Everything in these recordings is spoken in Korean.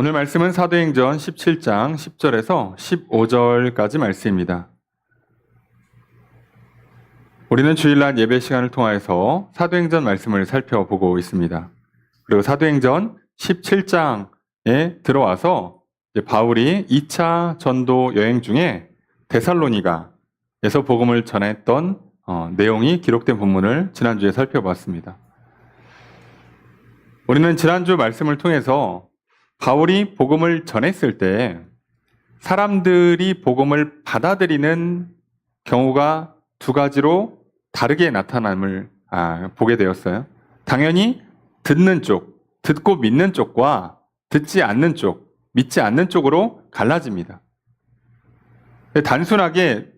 오늘 말씀은 사도행전 17장 10절에서 15절까지 말씀입니다. 우리는 주일날 예배 시간을 통하여서 사도행전 말씀을 살펴보고 있습니다. 그리고 사도행전 17장에 들어와서 바울이 2차 전도 여행 중에 데살로니가에서 복음을 전했던 내용이 기록된 본문을 지난주에 살펴봤습니다. 우리는 지난주 말씀을 통해서 바울이 복음을 전했을 때 사람들이 복음을 받아들이는 경우가 두 가지로 다르게 나타남을 보게 되었어요. 당연히 듣는 쪽, 듣고 믿는 쪽과 듣지 않는 쪽, 믿지 않는 쪽으로 갈라집니다. 단순하게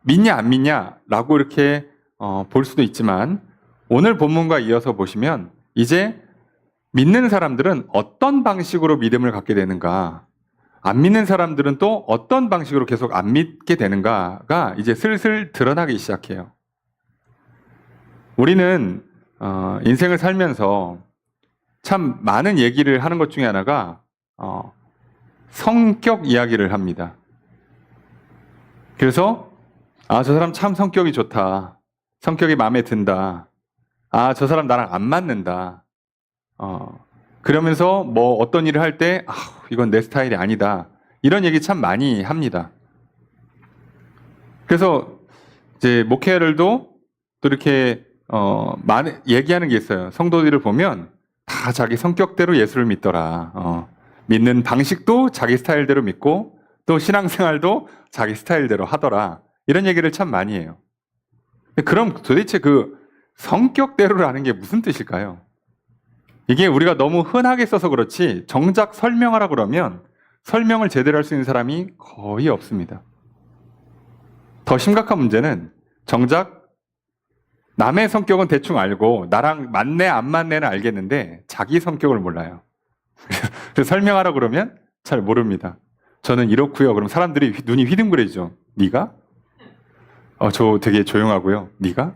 믿냐 안 믿냐라고 이렇게 볼 수도 있지만 오늘 본문과 이어서 보시면 이제 믿는 사람들은 어떤 방식으로 믿음을 갖게 되는가, 안 믿는 사람들은 또 어떤 방식으로 계속 안 믿게 되는가가 이제 슬슬 드러나기 시작해요. 우리는 인생을 살면서 참 많은 얘기를 하는 것 중에 하나가 성격 이야기를 합니다. 그래서 저 사람 참 성격이 좋다. 성격이 마음에 든다. 저 사람 나랑 안 맞는다. 그러면서 뭐 어떤 일을 할 때 이건 내 스타일이 아니다. 이런 얘기 참 많이 합니다. 그래서 이제 목회자들도 또 이렇게 많이 얘기하는 게 있어요. 성도들을 보면 다 자기 성격대로 예수를 믿더라. 믿는 방식도 자기 스타일대로 믿고 또 신앙생활도 자기 스타일대로 하더라. 이런 얘기를 참 많이 해요. 그럼 도대체 그 성격대로라는 게 무슨 뜻일까요? 이게 우리가 너무 흔하게 써서 그렇지 정작 설명하라 그러면 설명을 제대로 할 수 있는 사람이 거의 없습니다. 더 심각한 문제는 정작 남의 성격은 대충 알고 나랑 맞네 안 맞네는 알겠는데 자기 성격을 몰라요. 그래서 설명하라 그러면 잘 모릅니다. 저는 이렇고요. 그럼 사람들이 눈이 휘둥그레지죠. 네가? 저 되게 조용하고요. 네가?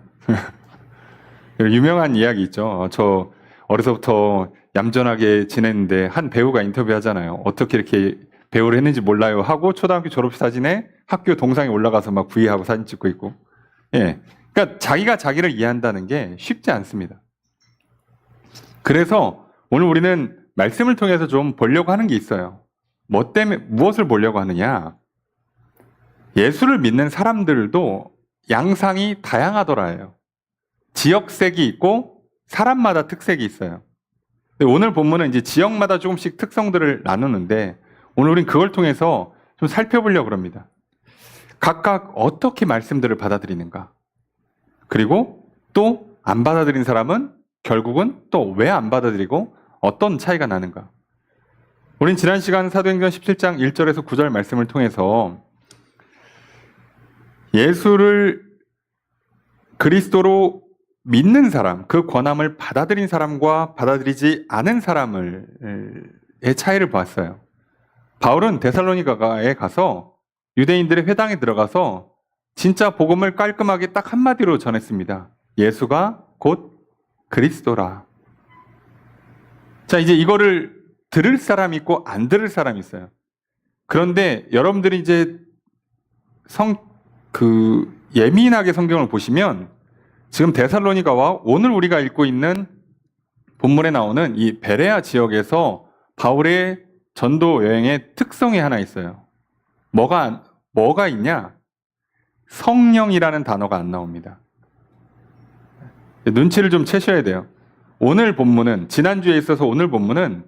유명한 이야기 있죠. 저 어려서부터 얌전하게 지냈는데 한 배우가 인터뷰하잖아요. 어떻게 이렇게 배우를 했는지 몰라요 하고 초등학교 졸업 사진에 학교 동상에 올라가서 막 부위하고 사진 찍고 있고. 예. 그러니까 자기가 자기를 이해한다는 게 쉽지 않습니다. 그래서 오늘 우리는 말씀을 통해서 좀 보려고 하는 게 있어요. 뭐 때문에 무엇을 보려고 하느냐? 예수를 믿는 사람들도 양상이 다양하더라요. 지역색이 있고 사람마다 특색이 있어요. 오늘 본문은 이제 지역마다 조금씩 특성들을 나누는데 오늘 우린 그걸 통해서 좀 살펴보려고 합니다. 각각 어떻게 말씀들을 받아들이는가? 그리고 또 안 받아들인 사람은 결국은 또 왜 안 받아들이고 어떤 차이가 나는가? 우린 지난 시간 사도행전 17장 1절에서 9절 말씀을 통해서 예수를 그리스도로 믿는 사람, 그 권함을 받아들인 사람과 받아들이지 않은 사람의 차이를 보았어요. 바울은 데살로니가에 가서 유대인들의 회당에 들어가서 진짜 복음을 깔끔하게 딱 한마디로 전했습니다. 예수가 곧 그리스도라. 자, 이제 이거를 들을 사람이 있고 안 들을 사람이 있어요. 그런데 여러분들이 이제 예민하게 성경을 보시면 지금 데살로니가와 오늘 우리가 읽고 있는 본문에 나오는 이 베레아 지역에서 바울의 전도 여행의 특성이 하나 있어요. 뭐가 있냐? 성령이라는 단어가 안 나옵니다. 눈치를 좀 채셔야 돼요. 오늘 본문은, 지난주에 있어서 오늘 본문은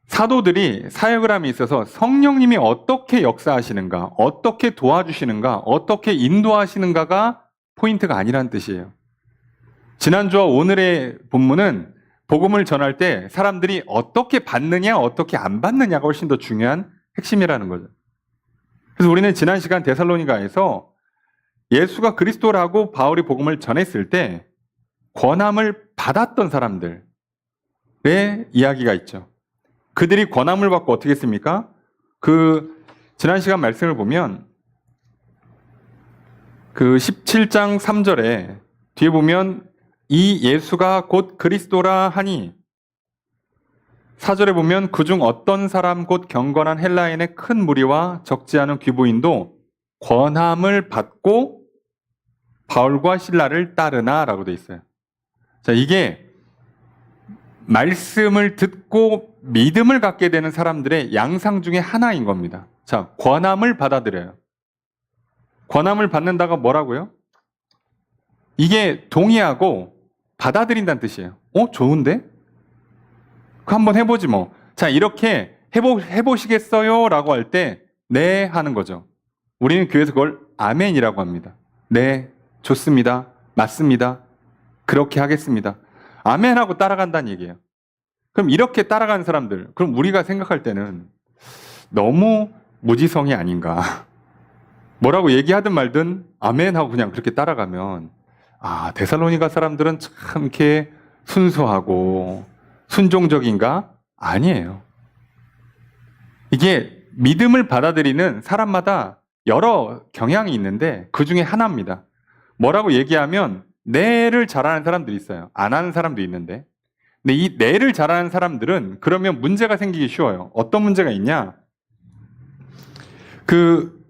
사도들이 사역을 함에 있어서 성령님이 어떻게 역사하시는가, 어떻게 도와주시는가, 어떻게 인도하시는가가 포인트가 아니라는 뜻이에요. 지난주와 오늘의 본문은 복음을 전할 때 사람들이 어떻게 받느냐, 어떻게 안 받느냐가 훨씬 더 중요한 핵심이라는 거죠. 그래서 우리는 지난 시간 데살로니가에서 예수가 그리스도라고 바울이 복음을 전했을 때 권함을 받았던 사람들의 이야기가 있죠. 그들이 권함을 받고 어떻게 했습니까? 지난 시간 말씀을 보면 17장 3절에 뒤에 보면 이 예수가 곧 그리스도라 하니 4절에 보면 그중 어떤 사람 곧 경건한 헬라인의 큰 무리와 적지 않은 귀부인도 권함을 받고 바울과 실라를 따르나라고 돼 있어요. 자, 이게 말씀을 듣고 믿음을 갖게 되는 사람들의 양상 중에 하나인 겁니다. 자, 권함을 받아들여요. 권함을 받는다가 뭐라고요? 이게 동의하고 받아들인다는 뜻이에요. 좋은데? 그 한번 해보지 뭐. 자, 이렇게 해보시겠어요? 라고 할 때, 네, 하는 거죠. 우리는 교회에서 그걸 아멘이라고 합니다. 네, 좋습니다. 맞습니다. 그렇게 하겠습니다. 아멘하고 따라간다는 얘기예요. 그럼 이렇게 따라가는 사람들, 그럼 우리가 생각할 때는 너무 무지성이 아닌가. 뭐라고 얘기하든 말든 아멘하고 그냥 그렇게 따라가면, 데살로니가 사람들은 참 이렇게 순수하고 순종적인가? 아니에요. 이게 믿음을 받아들이는 사람마다 여러 경향이 있는데 그 중에 하나입니다. 뭐라고 얘기하면 네를 잘하는 사람들이 있어요. 안 하는 사람도 있는데. 근데 이 네를 잘하는 사람들은 그러면 문제가 생기기 쉬워요. 어떤 문제가 있냐?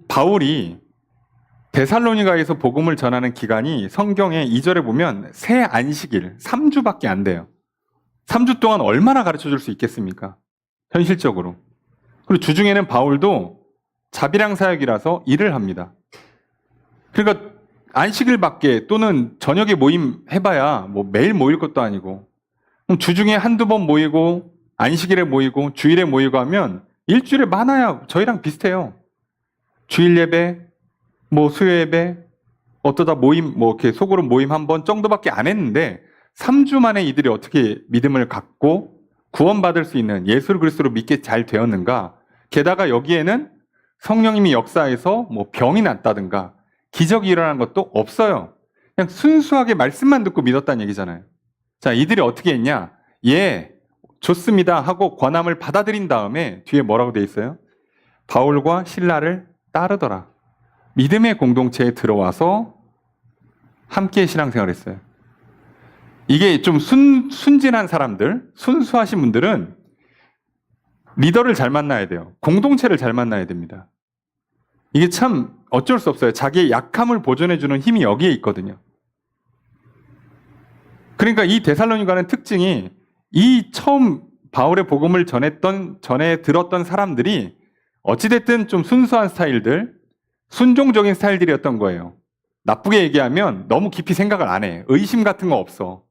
바울이 데살로니가에서 복음을 전하는 기간이 성경에 2절에 보면 새 안식일 3주밖에 안 돼요. 3주 동안 얼마나 가르쳐 줄 수 있겠습니까? 현실적으로. 그리고 주중에는 바울도 자비랑 사역이라서 일을 합니다. 그러니까 안식일밖에 또는 저녁에 모임 해봐야 뭐 매일 모일 것도 아니고 그럼 주중에 한두 번 모이고 안식일에 모이고 주일에 모이고 하면 일주일에 많아야 저희랑 비슷해요. 주일 예배, 뭐 수요 예배, 어떠다 모임, 뭐 이렇게 속으로 모임 한 번 정도밖에 안 했는데 3주 만에 이들이 어떻게 믿음을 갖고 구원받을 수 있는 예수 그리스도로 믿게 잘 되었는가? 게다가 여기에는 성령님이 역사해서 뭐 병이 났다든가 기적이 일어난 것도 없어요. 그냥 순수하게 말씀만 듣고 믿었다는 얘기잖아요. 자, 이들이 어떻게 했냐? 예, 좋습니다 하고 권함을 받아들인 다음에 뒤에 뭐라고 돼 있어요? 바울과 실라를 따르더라. 믿음의 공동체에 들어와서 함께 신앙생활을 했어요. 이게 좀 순진한 사람들, 순수하신 분들은 리더를 잘 만나야 돼요. 공동체를 잘 만나야 됩니다. 이게 참 어쩔 수 없어요. 자기의 약함을 보존해주는 힘이 여기에 있거든요. 그러니까 이 데살로니가는 특징이 이 처음 바울의 복음을 전에 들었던 사람들이 어찌됐든 좀 순수한 스타일들, 순종적인 스타일들이었던 거예요. 나쁘게 얘기하면 너무 깊이 생각을 안 해. 의심 같은 거 없어.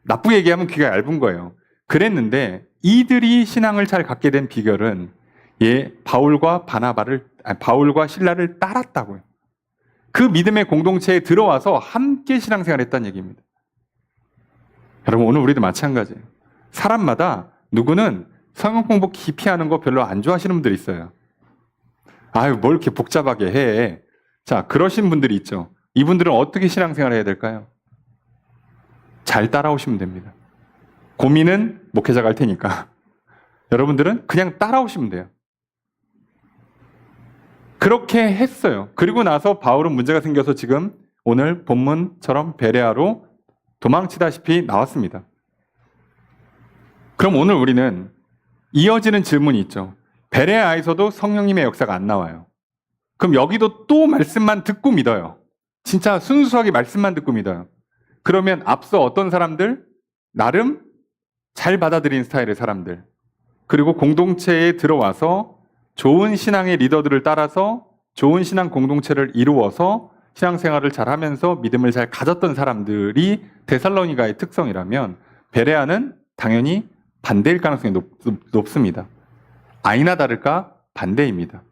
나쁘게 얘기하면 귀가 얇은 거예요. 그랬는데 이들이 신앙을 잘 갖게 된 비결은 바울과 실라를 따랐다고요. 그 믿음의 공동체에 들어와서 함께 신앙생활했다는 얘기입니다. 여러분 오늘 우리도 마찬가지예요. 사람마다 누구는 성경 공부 깊이 하는 거 별로 안 좋아하시는 분들이 있어요. 뭘 이렇게 복잡하게 해. 자, 그러신 분들이 있죠. 이분들은 어떻게 신앙생활을 해야 될까요? 잘 따라오시면 됩니다. 고민은 목회자가 할 테니까. 여러분들은 그냥 따라오시면 돼요. 그렇게 했어요. 그리고 나서 바울은 문제가 생겨서 지금 오늘 본문처럼 베레아로 도망치다시피 나왔습니다. 그럼 오늘 우리는 이어지는 질문이 있죠. 베레아에서도 성령님의 역사가 안 나와요. 그럼 여기도 또 말씀만 듣고 믿어요. 진짜 순수하게 말씀만 듣고 믿어요. 그러면 앞서 어떤 사람들? 나름 잘 받아들인 스타일의 사람들. 그리고 공동체에 들어와서 좋은 신앙의 리더들을 따라서 좋은 신앙 공동체를 이루어서 신앙생활을 잘 하면서 믿음을 잘 가졌던 사람들이 데살로니가의 특성이라면 베레아는 당연히 반대일 가능성이 높습니다. 아니나 다를까 반대입니다.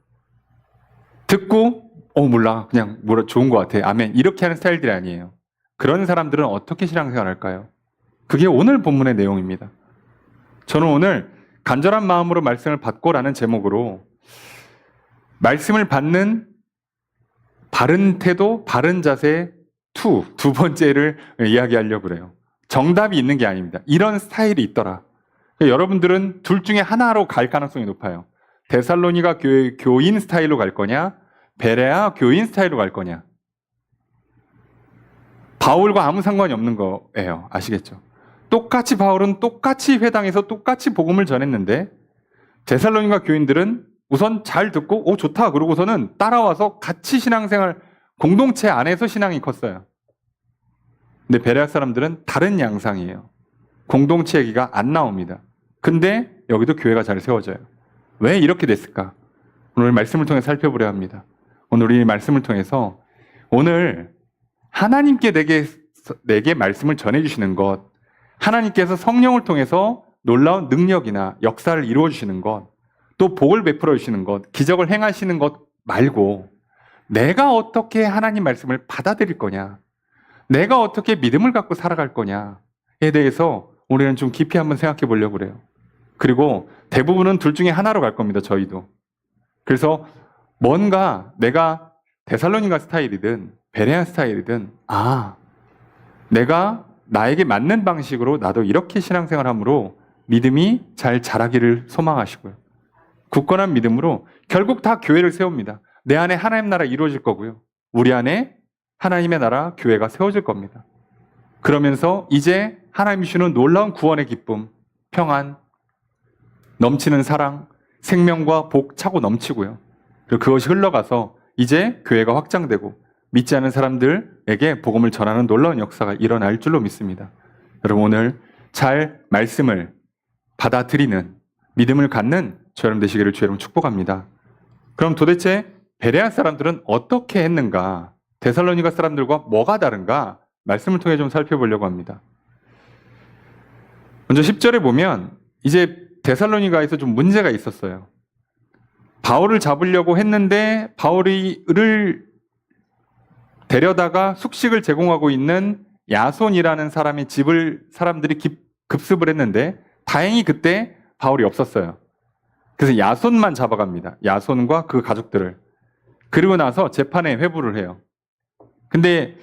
듣고 몰라 그냥 좋은 것 같아 아멘 이렇게 하는 스타일들이 아니에요. 그런 사람들은 어떻게 신앙생활 할까요? 그게 오늘 본문의 내용입니다. 저는 오늘 간절한 마음으로 말씀을 받고라는 제목으로 말씀을 받는 바른 태도, 바른 자세 두 번째를 이야기하려고 그래요. 정답이 있는 게 아닙니다. 이런 스타일이 있더라. 여러분들은 둘 중에 하나로 갈 가능성이 높아요. 데살로니가 교회 교인 스타일로 갈 거냐, 베레아 교인 스타일로 갈 거냐. 바울과 아무 상관이 없는 거예요. 아시겠죠? 똑같이 바울은 똑같이 회당에서 똑같이 복음을 전했는데 데살로니가 교인들은 우선 잘 듣고 오 좋다 그러고서는 따라와서 같이 신앙생활 공동체 안에서 신앙이 컸어요. 근데 베레아 사람들은 다른 양상이에요. 공동체 얘기가 안 나옵니다. 근데 여기도 교회가 잘 세워져요. 왜 이렇게 됐을까? 오늘 말씀을 통해 살펴보려 합니다. 오늘 우리 말씀을 통해서 오늘 하나님께 내게 말씀을 전해주시는 것, 하나님께서 성령을 통해서 놀라운 능력이나 역사를 이루어 주시는 것, 또 복을 베풀어 주시는 것, 기적을 행하시는 것 말고 내가 어떻게 하나님 말씀을 받아들일 거냐, 내가 어떻게 믿음을 갖고 살아갈 거냐에 대해서 우리는 좀 깊이 한번 생각해 보려고 그래요. 그리고 대부분은 둘 중에 하나로 갈 겁니다. 저희도. 그래서 뭔가 내가 데살로니가 스타일이든 베레아 스타일이든 내가 나에게 맞는 방식으로 나도 이렇게 신앙생활함으로 믿음이 잘 자라기를 소망하시고요. 굳건한 믿음으로 결국 다 교회를 세웁니다. 내 안에 하나님 나라 이루어질 거고요. 우리 안에 하나님의 나라 교회가 세워질 겁니다. 그러면서 이제 하나님이 주시는 놀라운 구원의 기쁨, 평안, 넘치는 사랑, 생명과 복 차고 넘치고요. 그리고 그것이 흘러가서 이제 교회가 확장되고 믿지 않은 사람들에게 복음을 전하는 놀라운 역사가 일어날 줄로 믿습니다. 여러분 오늘 잘 말씀을 받아들이는 믿음을 갖는 저 여러분 되시기를 주 여러분 축복합니다. 그럼 도대체 베레아 사람들은 어떻게 했는가? 데살로니가 사람들과 뭐가 다른가? 말씀을 통해 좀 살펴보려고 합니다. 먼저 10절에 보면 이제 데살로니가에서 좀 문제가 있었어요. 바울을 잡으려고 했는데 바울을 데려다가 숙식을 제공하고 있는 야손이라는 사람의 집을 사람들이 급습을 했는데 다행히 그때 바울이 없었어요. 그래서 야손만 잡아갑니다. 야손과 그 가족들을. 그리고 나서 재판에 회부를 해요. 근데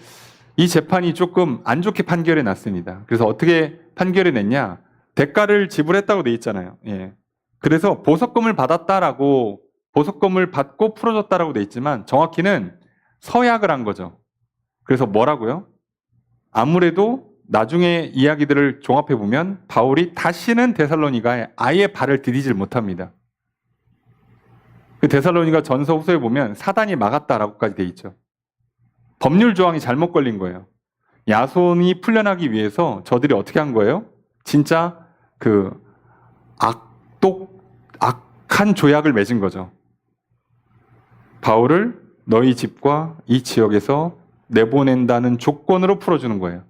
이 재판이 조금 안 좋게 판결이 났습니다. 그래서 어떻게 판결이 냈냐? 대가를 지불했다고 돼 있잖아요. 예. 그래서 보석금을 받았다라고 보석금을 받고 풀어줬다라고 돼 있지만 정확히는 서약을 한 거죠. 그래서 뭐라고요? 아무래도 나중에 이야기들을 종합해 보면 바울이 다시는 데살로니가에 아예 발을 디디질 못합니다. 그 데살로니가 전서 후서에 보면 사단이 막았다라고까지 돼 있죠. 법률 조항이 잘못 걸린 거예요. 야손이 풀려나기 위해서 저들이 어떻게 한 거예요? 진짜 그 악한 조약을 맺은 거죠. 바울을 너희 집과 이 지역에서 내보낸다는 조건으로 풀어주는 거예요.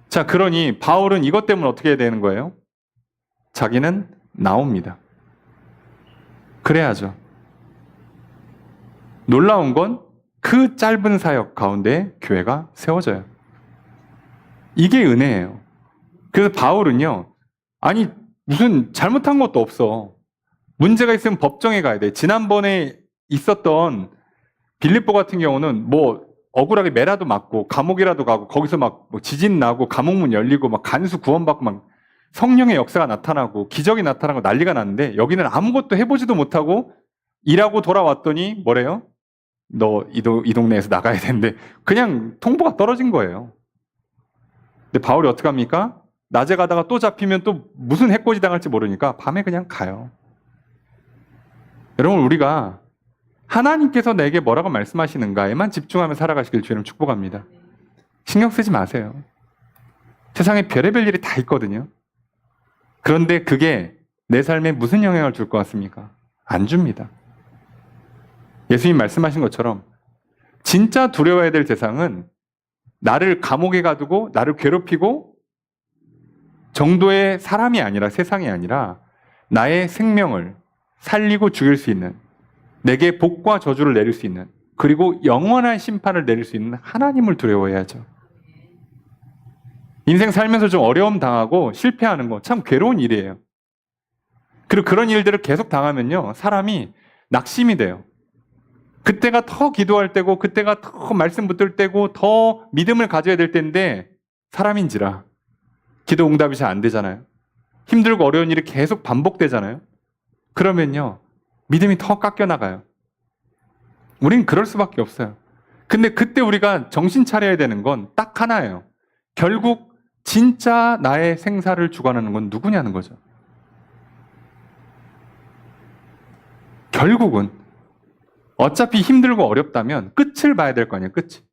자, 그러니 바울은 이것 때문에 어떻게 해야 되는 거예요? 자기는 나옵니다. 그래야죠. 놀라운 건 그 짧은 사역 가운데 교회가 세워져요. 이게 은혜예요. 그래서 바울은요, 아니 무슨 잘못한 것도 없어. 문제가 있으면 법정에 가야 돼. 지난번에 있었던 빌립보 같은 경우는 뭐 억울하게 매라도 맞고 감옥이라도 가고 거기서 막 뭐 지진 나고 감옥문 열리고 막 간수 구원받고 막 성령의 역사가 나타나고 기적이 나타나고 난리가 났는데 여기는 아무것도 해보지도 못하고 일하고 돌아왔더니 뭐래요? 너 이 동네에서 나가야 되는데 그냥 통보가 떨어진 거예요. 근데 바울이 어떻게 합니까? 낮에 가다가 또 잡히면 또 무슨 해코지 당할지 모르니까 밤에 그냥 가요. 여러분 우리가 하나님께서 내게 뭐라고 말씀하시는가에만 집중하며 살아가시길 주님 축복합니다. 신경 쓰지 마세요. 세상에 별의별 일이 다 있거든요. 그런데 그게 내 삶에 무슨 영향을 줄 것 같습니까? 안 줍니다. 예수님 말씀하신 것처럼 진짜 두려워해야 될 대상은 나를 감옥에 가두고 나를 괴롭히고 정도의 사람이 아니라 세상이 아니라 나의 생명을 살리고 죽일 수 있는 내게 복과 저주를 내릴 수 있는 그리고 영원한 심판을 내릴 수 있는 하나님을 두려워해야죠. 인생 살면서 좀 어려움 당하고 실패하는 거 참 괴로운 일이에요. 그리고 그런 일들을 계속 당하면요 사람이 낙심이 돼요. 그때가 더 기도할 때고 그때가 더 말씀 붙들 때고 더 믿음을 가져야 될 때인데 사람인지라 기도 응답이 잘 안 되잖아요. 힘들고 어려운 일이 계속 반복되잖아요. 그러면요 믿음이 더 깎여나가요. 우린 그럴 수밖에 없어요. 근데 그때 우리가 정신 차려야 되는 건 딱 하나예요. 결국 진짜 나의 생사를 주관하는 건 누구냐는 거죠. 결국은 어차피 힘들고 어렵다면 끝을 봐야 될 거 아니에요. 끝이.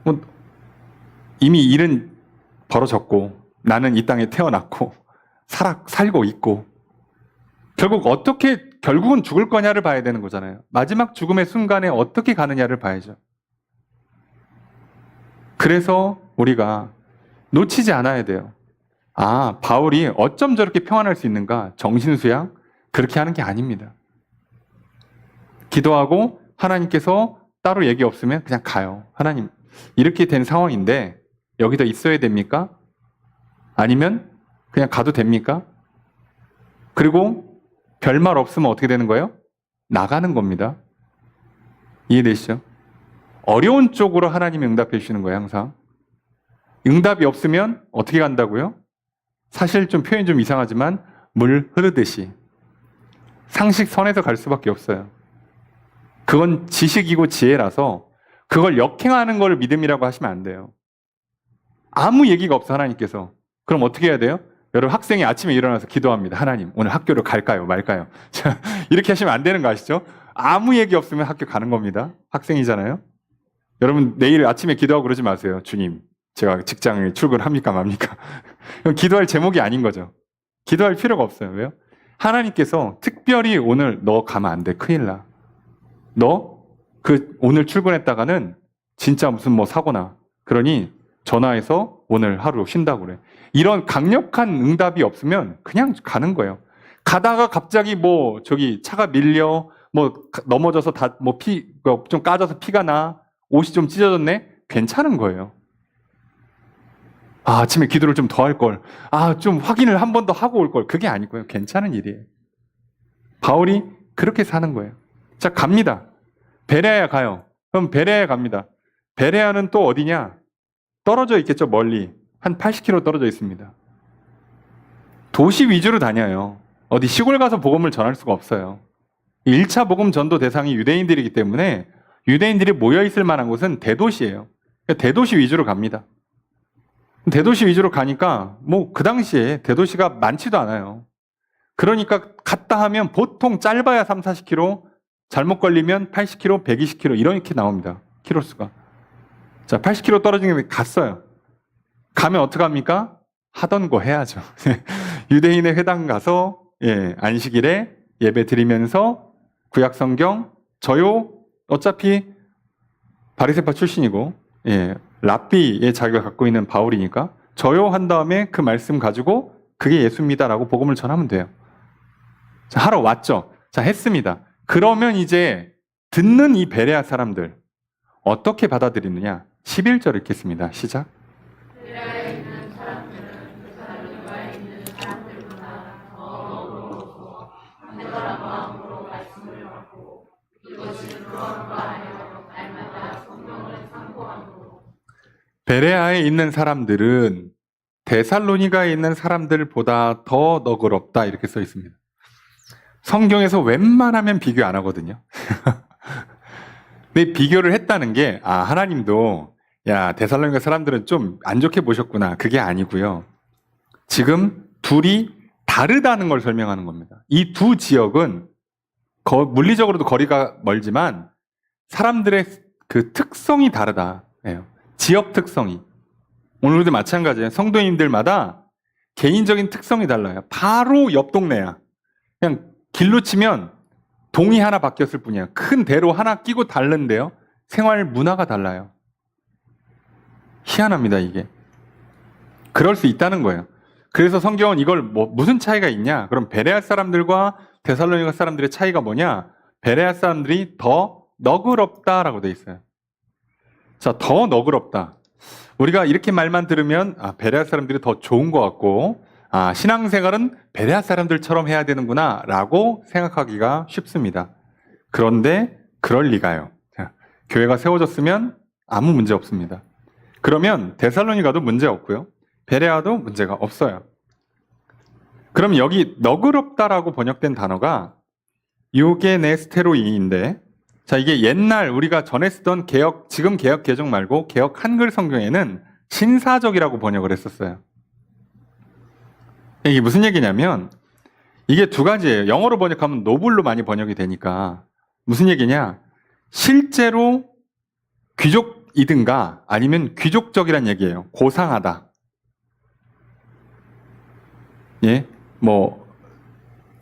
뭐 이미 일은 벌어졌고 나는 이 땅에 태어났고 살고 있고 결국 결국은 죽을 거냐를 봐야 되는 거잖아요. 마지막 죽음의 순간에 어떻게 가느냐를 봐야죠. 그래서 우리가 놓치지 않아야 돼요. 아, 바울이 어쩜 저렇게 평안할 수 있는가? 정신수양? 그렇게 하는 게 아닙니다. 기도하고 하나님께서 따로 얘기 없으면 그냥 가요. 하나님, 이렇게 된 상황인데 여기 더 있어야 됩니까? 아니면 그냥 가도 됩니까? 그리고 별말 없으면 어떻게 되는 거예요? 나가는 겁니다. 이해되시죠? 어려운 쪽으로 하나님이 응답해 주시는 거예요, 항상. 응답이 없으면 어떻게 간다고요? 사실 좀 표현이 좀 이상하지만 물 흐르듯이 상식선에서 갈 수밖에 없어요. 그건 지식이고 지혜라서 그걸 역행하는 걸 믿음이라고 하시면 안 돼요. 아무 얘기가 없어, 하나님께서. 그럼 어떻게 해야 돼요? 여러분, 학생이 아침에 일어나서 기도합니다. 하나님, 오늘 학교를 갈까요? 말까요? 이렇게 하시면 안 되는 거 아시죠? 아무 얘기 없으면 학교 가는 겁니다. 학생이잖아요. 여러분, 내일 아침에 기도하고 그러지 마세요. 주님, 제가 직장에 출근합니까? 맙니까? 기도할 제목이 아닌 거죠. 기도할 필요가 없어요. 왜요? 하나님께서 특별히 오늘 너 가면 안 돼. 큰일 나. 너 오늘 출근했다가는 진짜 무슨 뭐 사고나. 그러니 전화해서 오늘 하루 쉰다고 그래. 이런 강력한 응답이 없으면 그냥 가는 거예요. 가다가 갑자기 차가 밀려 넘어져서 좀 까져서 피가 나. 옷이 좀 찢어졌네? 괜찮은 거예요. 아, 아침에 기도를 좀 더 할 걸. 아, 좀 확인을 한 번 더 하고 올 걸. 그게 아니고요. 괜찮은 일이에요. 바울이 그렇게 사는 거예요. 자, 갑니다. 베레아에 가요. 그럼 베레아에 갑니다. 베레아는 또 어디냐? 떨어져 있겠죠, 멀리. 한 80km 떨어져 있습니다. 도시 위주로 다녀요. 어디 시골 가서 복음을 전할 수가 없어요. 1차 복음 전도 대상이 유대인들이기 때문에 유대인들이 모여있을 만한 곳은 대도시예요. 대도시 위주로 갑니다. 대도시 위주로 가니까 그 당시에 대도시가 많지도 않아요. 그러니까 갔다 하면 보통 짧아야 3, 40km, 잘못 걸리면 80km, 120km 이렇게 나옵니다. 키로수가. 자, 80km 떨어진 게 갔어요. 가면 어떡합니까? 하던 거 해야죠. 유대인의 회당 가서 안식일에 예배 드리면서 구약 성경 저요 어차피 바리새파 출신이고 랍비의 자격을 갖고 있는 바울이니까 저요 한 다음에 그 말씀 가지고 그게 예수입니다라고 복음을 전하면 돼요. 자, 하러 왔죠. 자, 했습니다. 그러면 이제 듣는 이 베레아 사람들 어떻게 받아들이느냐? 11절 읽겠습니다. 시작. 베레아에 있는 사람들은 데살로니가에 있는 사람들보다 더 너그럽다 이렇게 써 있습니다. 성경에서 웬만하면 비교 안 하거든요. 근데 비교를 했다는 게 하나님도 야, 데살로니가 사람들은 좀 안 좋게 보셨구나. 그게 아니고요. 지금 둘이 다르다는 걸 설명하는 겁니다. 이 두 지역은 물리적으로도 거리가 멀지만 사람들의 그 특성이 다르다. 지역 특성이. 오늘도 마찬가지예요. 성도님들마다 개인적인 특성이 달라요. 바로 옆 동네야. 그냥 길로 치면 동이 하나 바뀌었을 뿐이야. 큰 대로 하나 끼고 다른데요. 생활 문화가 달라요. 희한합니다, 이게. 그럴 수 있다는 거예요. 그래서 성경은 이걸 무슨 차이가 있냐? 그럼 베레아 사람들과 데살로니가 사람들의 차이가 뭐냐? 베레아 사람들이 더 너그럽다라고 돼 있어요. 자, 더 너그럽다. 우리가 이렇게 말만 들으면 베레아 사람들이 더 좋은 것 같고 신앙생활은 베레아 사람들처럼 해야 되는구나 라고 생각하기가 쉽습니다. 그런데 그럴 리가요. 자, 교회가 세워졌으면 아무 문제 없습니다. 그러면 데살로니가도 문제 없고요. 베레아도 문제가 없어요. 그럼 여기 너그럽다라고 번역된 단어가 유게네스테로이인데 자, 이게 옛날 우리가 전에 쓰던 지금 개역 개정 말고 개역 한글 성경에는 신사적이라고 번역을 했었어요. 이게 무슨 얘기냐면 이게 두 가지예요. 영어로 번역하면 노블로 많이 번역이 되니까 무슨 얘기냐? 실제로 귀족이든가 아니면 귀족적이란 얘기예요. 고상하다. 예, 뭐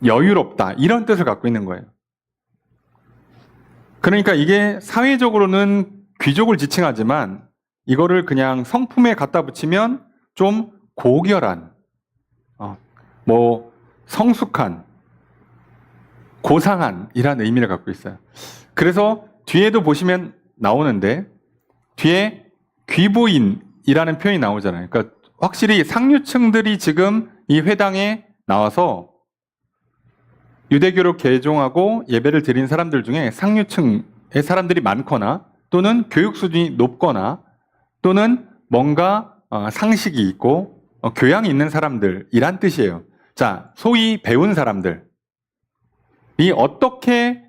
여유롭다 이런 뜻을 갖고 있는 거예요. 그러니까 이게 사회적으로는 귀족을 지칭하지만 이거를 그냥 성품에 갖다 붙이면 좀 고결한, 뭐 성숙한, 고상한 이란 의미를 갖고 있어요. 그래서 뒤에도 보시면 나오는데 뒤에 귀부인이라는 표현이 나오잖아요. 그러니까 확실히 상류층들이 지금 이 회당에 나와서 유대교로 개종하고 예배를 드린 사람들 중에 상류층의 사람들이 많거나 또는 교육 수준이 높거나 또는 뭔가 상식이 있고 교양이 있는 사람들이란 뜻이에요. 자, 소위 배운 사람들이 어떻게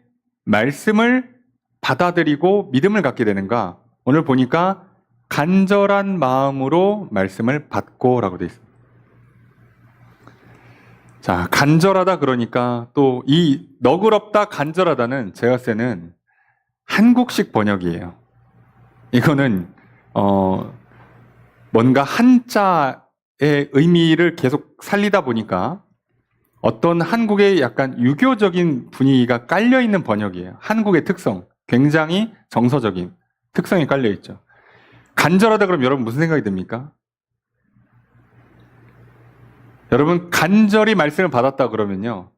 말씀을 받아들이고 믿음을 갖게 되는가? 오늘 보니까 간절한 마음으로 말씀을 받고라고 되어 있습니다. 자, 간절하다 그러니까 또 이 너그럽다 간절하다는 제가 봤을 때는 한국식 번역이에요. 이거는 뭔가 한자의 의미를 계속 살리다 보니까 어떤 한국의 약간 유교적인 분위기가 깔려 있는 번역이에요. 한국의 특성, 굉장히 정서적인 특성이 깔려 있죠. 간절하다 그러면 여러분 무슨 생각이 듭니까? 여러분 간절히 말씀을 받았다 그러면요.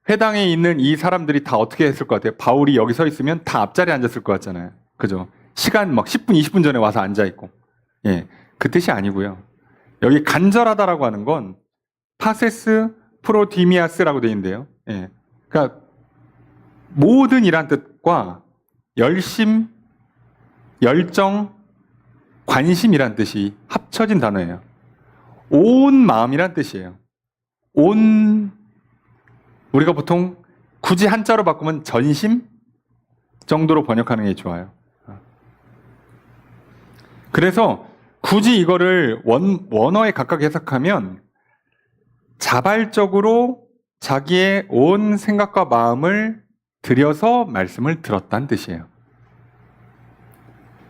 회당에 있는 이 사람들이 다 어떻게 했을 것 같아요? 바울이 여기 서 있으면 다 앞자리에 앉았을 것 같잖아요. 그죠? 시간 막 10분, 20분 전에 와서 앉아있고. 예, 그 뜻이 아니고요. 여기 간절하다라고 하는 건 파세스 프로디미아스라고 되어 있는데요. 예, 그러니까 모든 이란 뜻과 열심, 열정, 관심이란 뜻이 합쳐진 단어예요. 온 마음이란 뜻이에요. 우리가 보통 굳이 한자로 바꾸면 전심 정도로 번역하는 게 좋아요. 그래서 굳이 이거를 원어에 각각 해석하면 자발적으로 자기의 온 생각과 마음을 들여서 말씀을 들었다는 뜻이에요.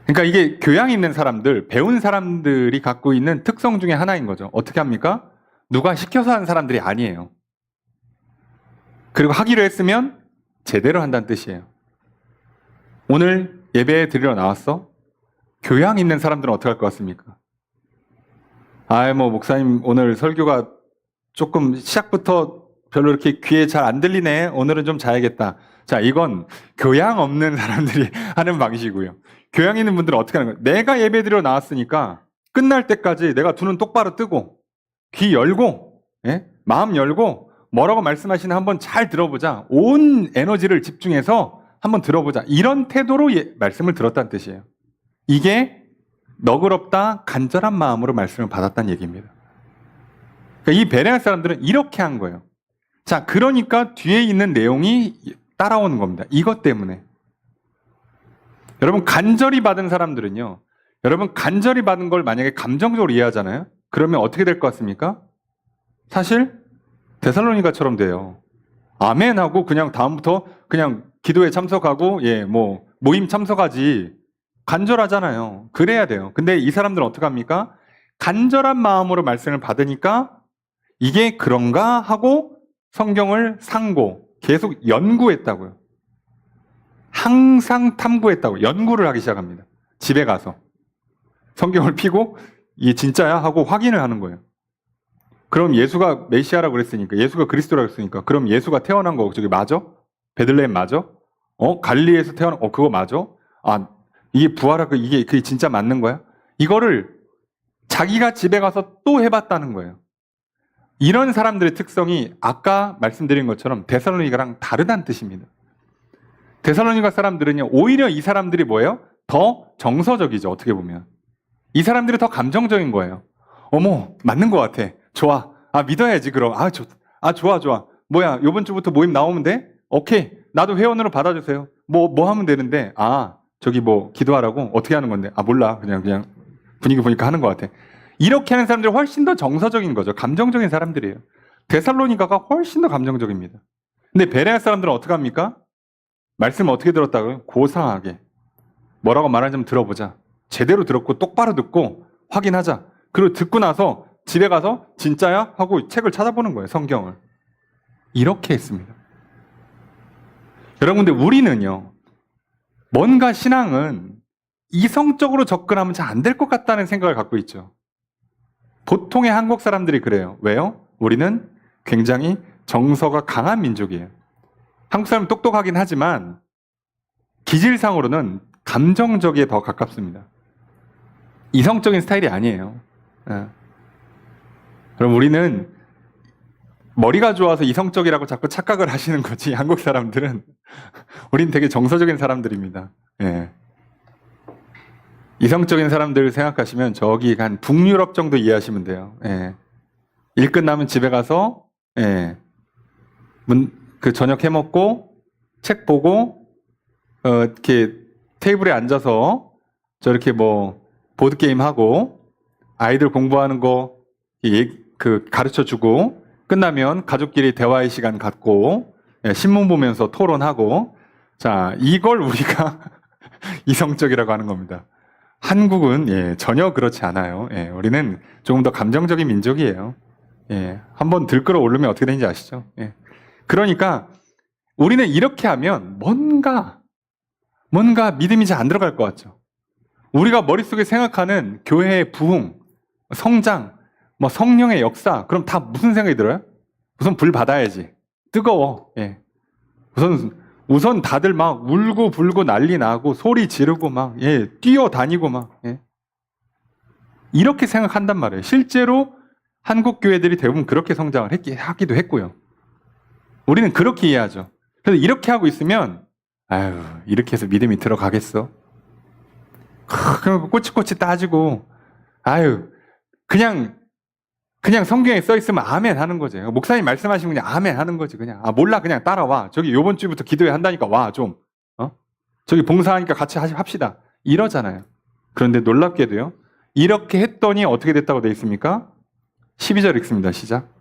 그러니까 이게 교양 있는 사람들, 배운 사람들이 갖고 있는 특성 중에 하나인 거죠. 어떻게 합니까? 누가 시켜서 하는 사람들이 아니에요. 그리고 하기로 했으면 제대로 한다는 뜻이에요. 오늘 예배 드리러 나왔어? 교양 있는 사람들은 어떻게 할 것 같습니까? 목사님 오늘 설교가 조금 시작부터 별로 이렇게 귀에 잘 안 들리네. 오늘은 좀 자야겠다. 자, 이건 교양 없는 사람들이 하는 방식이고요. 교양 있는 분들은 어떻게 하는 거예요? 내가 예배 드리러 나왔으니까 끝날 때까지 내가 두 눈 똑바로 뜨고 귀 열고 마음 열고 뭐라고 말씀하시나 한번 잘 들어보자. 온 에너지를 집중해서 한번 들어보자. 이런 태도로 말씀을 들었다는 뜻이에요. 이게 너그럽다 간절한 마음으로 말씀을 받았다는 얘기입니다. 그러니까 이 베레아 사람들은 이렇게 한 거예요. 자, 그러니까 뒤에 있는 내용이 따라오는 겁니다. 이것 때문에. 여러분 간절히 받은 사람들은요. 여러분 간절히 받은 걸 만약에 감정적으로 이해하잖아요. 그러면 어떻게 될 것 같습니까? 사실 데살로니가처럼 돼요. 아멘 하고 그냥 다음부터 그냥 기도에 참석하고 모임 참석하지. 간절하잖아요. 그래야 돼요. 근데 이 사람들은 어떻게 합니까? 간절한 마음으로 말씀을 받으니까 이게 그런가 하고 성경을 상고 계속 연구했다고요. 항상 탐구했다고 연구를 하기 시작합니다. 집에 가서 성경을 펴고 이게 진짜야 하고 확인을 하는 거예요. 그럼 예수가 메시아라고 그랬으니까 예수가 그리스도라고 했으니까 그럼 예수가 태어난 거 저기 맞아? 베들레헴 맞아? 갈릴리에서 태어난 그거 맞아? 이게 부활하고 이게 그게 진짜 맞는 거야? 이거를 자기가 집에 가서 또 해봤다는 거예요. 이런 사람들의 특성이 아까 말씀드린 것처럼 데살로니가랑 다르다는 뜻입니다. 데살로니가 사람들은요, 오히려 이 사람들이 뭐예요? 더 정서적이죠, 어떻게 보면. 이 사람들이 더 감정적인 거예요. 어머, 맞는 것 같아. 좋아. 믿어야지, 그럼. 좋아. 뭐야, 요번 주부터 모임 나오면 돼? 오케이. 나도 회원으로 받아주세요. 뭐 하면 되는데, 저기 기도하라고? 어떻게 하는 건데? 몰라. 그냥 분위기 보니까 하는 것 같아. 이렇게 하는 사람들이 훨씬 더 정서적인 거죠. 감정적인 사람들이에요. 데살로니가가 훨씬 더 감정적입니다. 근데 베레아 사람들은 어떻게 합니까? 말씀을 어떻게 들었다고요? 고상하게. 뭐라고 말하는지 좀 들어보자. 제대로 들었고 똑바로 듣고 확인하자. 그리고 듣고 나서 집에 가서 진짜야? 하고 책을 찾아보는 거예요. 성경을. 이렇게 했습니다. 여러분들 우리는요. 뭔가 신앙은 이성적으로 접근하면 잘 안 될 것 같다는 생각을 갖고 있죠. 보통의 한국 사람들이 그래요. 왜요? 우리는 굉장히 정서가 강한 민족이에요. 한국 사람은 똑똑하긴 하지만 기질상으로는 감정적에 더 가깝습니다. 이성적인 스타일이 아니에요. 그럼 우리는 머리가 좋아서 이성적이라고 자꾸 착각을 하시는 거지. 한국 사람들은 우린 되게 정서적인 사람들입니다. 예. 이성적인 사람들 생각하시면 저기 한 북유럽 정도 이해하시면 돼요. 예. 일 끝나면 집에 가서 저녁 해 먹고 책 보고 이렇게 테이블에 앉아서 저렇게 뭐 보드 게임 하고 아이들 공부하는 거 가르쳐 주고 끝나면 가족끼리 대화의 시간 갖고 신문 보면서 토론하고 자 이걸 우리가 이성적이라고 하는 겁니다. 한국은 전혀 그렇지 않아요. 우리는 조금 더 감정적인 민족이에요. 한번 들끓어 오르면 어떻게 되는지 아시죠? 그러니까 우리는 이렇게 하면 뭔가 믿음이 잘 안 들어갈 것 같죠. 우리가 머릿속에 생각하는 교회의 부흥, 성장, 뭐 성령의 역사, 그럼 다 무슨 생각이 들어요? 우선 불 받아야지. 뜨거워. 우선 다들 막 울고 불고 난리 나고 소리 지르고 막 뛰어다니고 막 이렇게 생각한단 말이에요. 실제로 한국 교회들이 대부분 그렇게 성장을 하기도 했고요. 우리는 그렇게 이해하죠. 그래서 이렇게 하고 있으면 아유 이렇게 해서 믿음이 들어가겠어? 그냥 꼬치꼬치 따지고 아유 그냥 성경에 써 있으면 아멘 하는 거지. 목사님 말씀하시면 그냥 아멘 하는 거지. 그냥 몰라 그냥 따라와. 저기 요번 주부터 기도회 한다니까 와 좀. 저기 봉사하니까 같이 합시다. 이러잖아요. 그런데 놀랍게도요. 이렇게 했더니 어떻게 됐다고 돼 있습니까? 12절 읽습니다. 시작.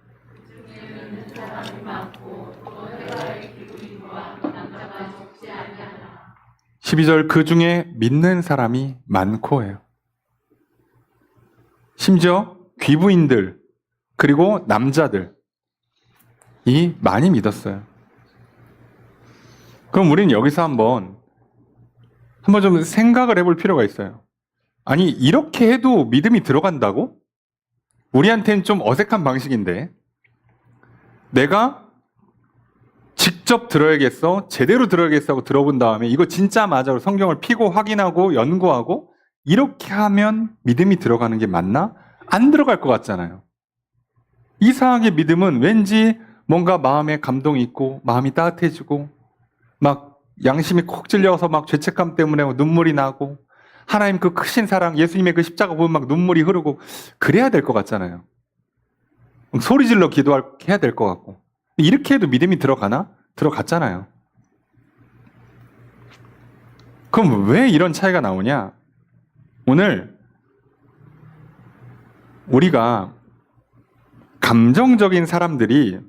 12절 그 중에 믿는 사람이 많고예요. 심지어 귀부인들 그리고 남자들이 많이 믿었어요. 그럼 우리는 여기서 한번 좀 생각을 해볼 필요가 있어요. 아니 이렇게 해도 믿음이 들어간다고? 우리한테는 좀 어색한 방식인데 내가 직접 들어야겠어, 제대로 들어야겠어 하고 들어본 다음에 이거 진짜 맞아 성경을 피고 확인하고 연구하고 이렇게 하면 믿음이 들어가는 게 맞나? 안 들어갈 것 같잖아요. 이상하게 믿음은 왠지 뭔가 마음에 감동이 있고 마음이 따뜻해지고 막 양심이 콕 찔려서 막 죄책감 때문에 눈물이 나고 하나님 그 크신 사랑 예수님의 그 십자가 보면 막 눈물이 흐르고 그래야 될 것 같잖아요. 소리 질러 기도해야 될 것 같고 이렇게 해도 믿음이 들어가나? 들어갔잖아요. 그럼 왜 이런 차이가 나오냐? 오늘 우리가 감정적인 사람들이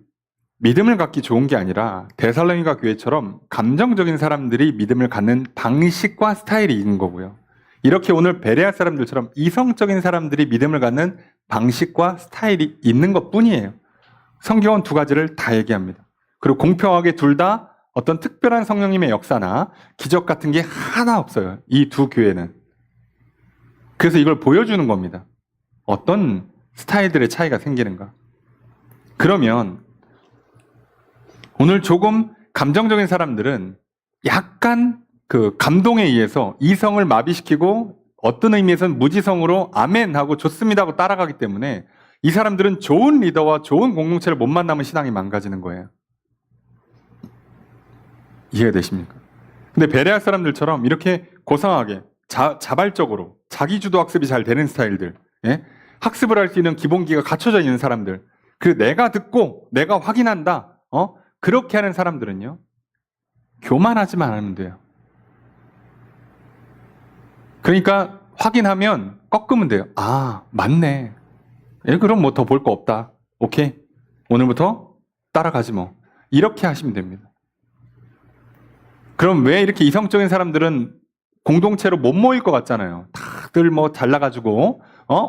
믿음을 갖기 좋은 게 아니라 데살로니가 교회처럼 감정적인 사람들이 믿음을 갖는 방식과 스타일이 있는 거고요. 이렇게 오늘 베레아 사람들처럼 이성적인 사람들이 믿음을 갖는 방식과 스타일이 있는 것뿐이에요. 성경은 두 가지를 다 얘기합니다. 그리고 공평하게 둘 다 어떤 특별한 성령님의 역사나 기적 같은 게 하나 없어요. 이 두 교회는. 그래서 이걸 보여주는 겁니다. 어떤 스타일들의 차이가 생기는가. 그러면 오늘 조금 감정적인 사람들은 약간 그 감동에 의해서 이성을 마비시키고 어떤 의미에서는 무지성으로 아멘 하고 좋습니다 하고 따라가기 때문에 이 사람들은 좋은 리더와 좋은 공동체를 못 만나면 신앙이 망가지는 거예요. 이해가 되십니까? 근데 베레아 사람들처럼 이렇게 고상하게 자발적으로 자기주도 학습이 잘 되는 스타일들, 학습을 할 수 있는 기본기가 갖춰져 있는 사람들, 그리고 내가 듣고 내가 확인한다, 그렇게 하는 사람들은요 교만하지만 않으면 돼요. 그러니까 확인하면 꺾으면 돼요. 아, 맞네. 예, 그럼 뭐 더 볼 거 없다. 오케이. 오늘부터 따라가지 뭐. 이렇게 하시면 됩니다. 그럼 왜 이렇게 이성적인 사람들은 공동체로 못 모일 것 같잖아요. 다들 뭐 잘나가지고,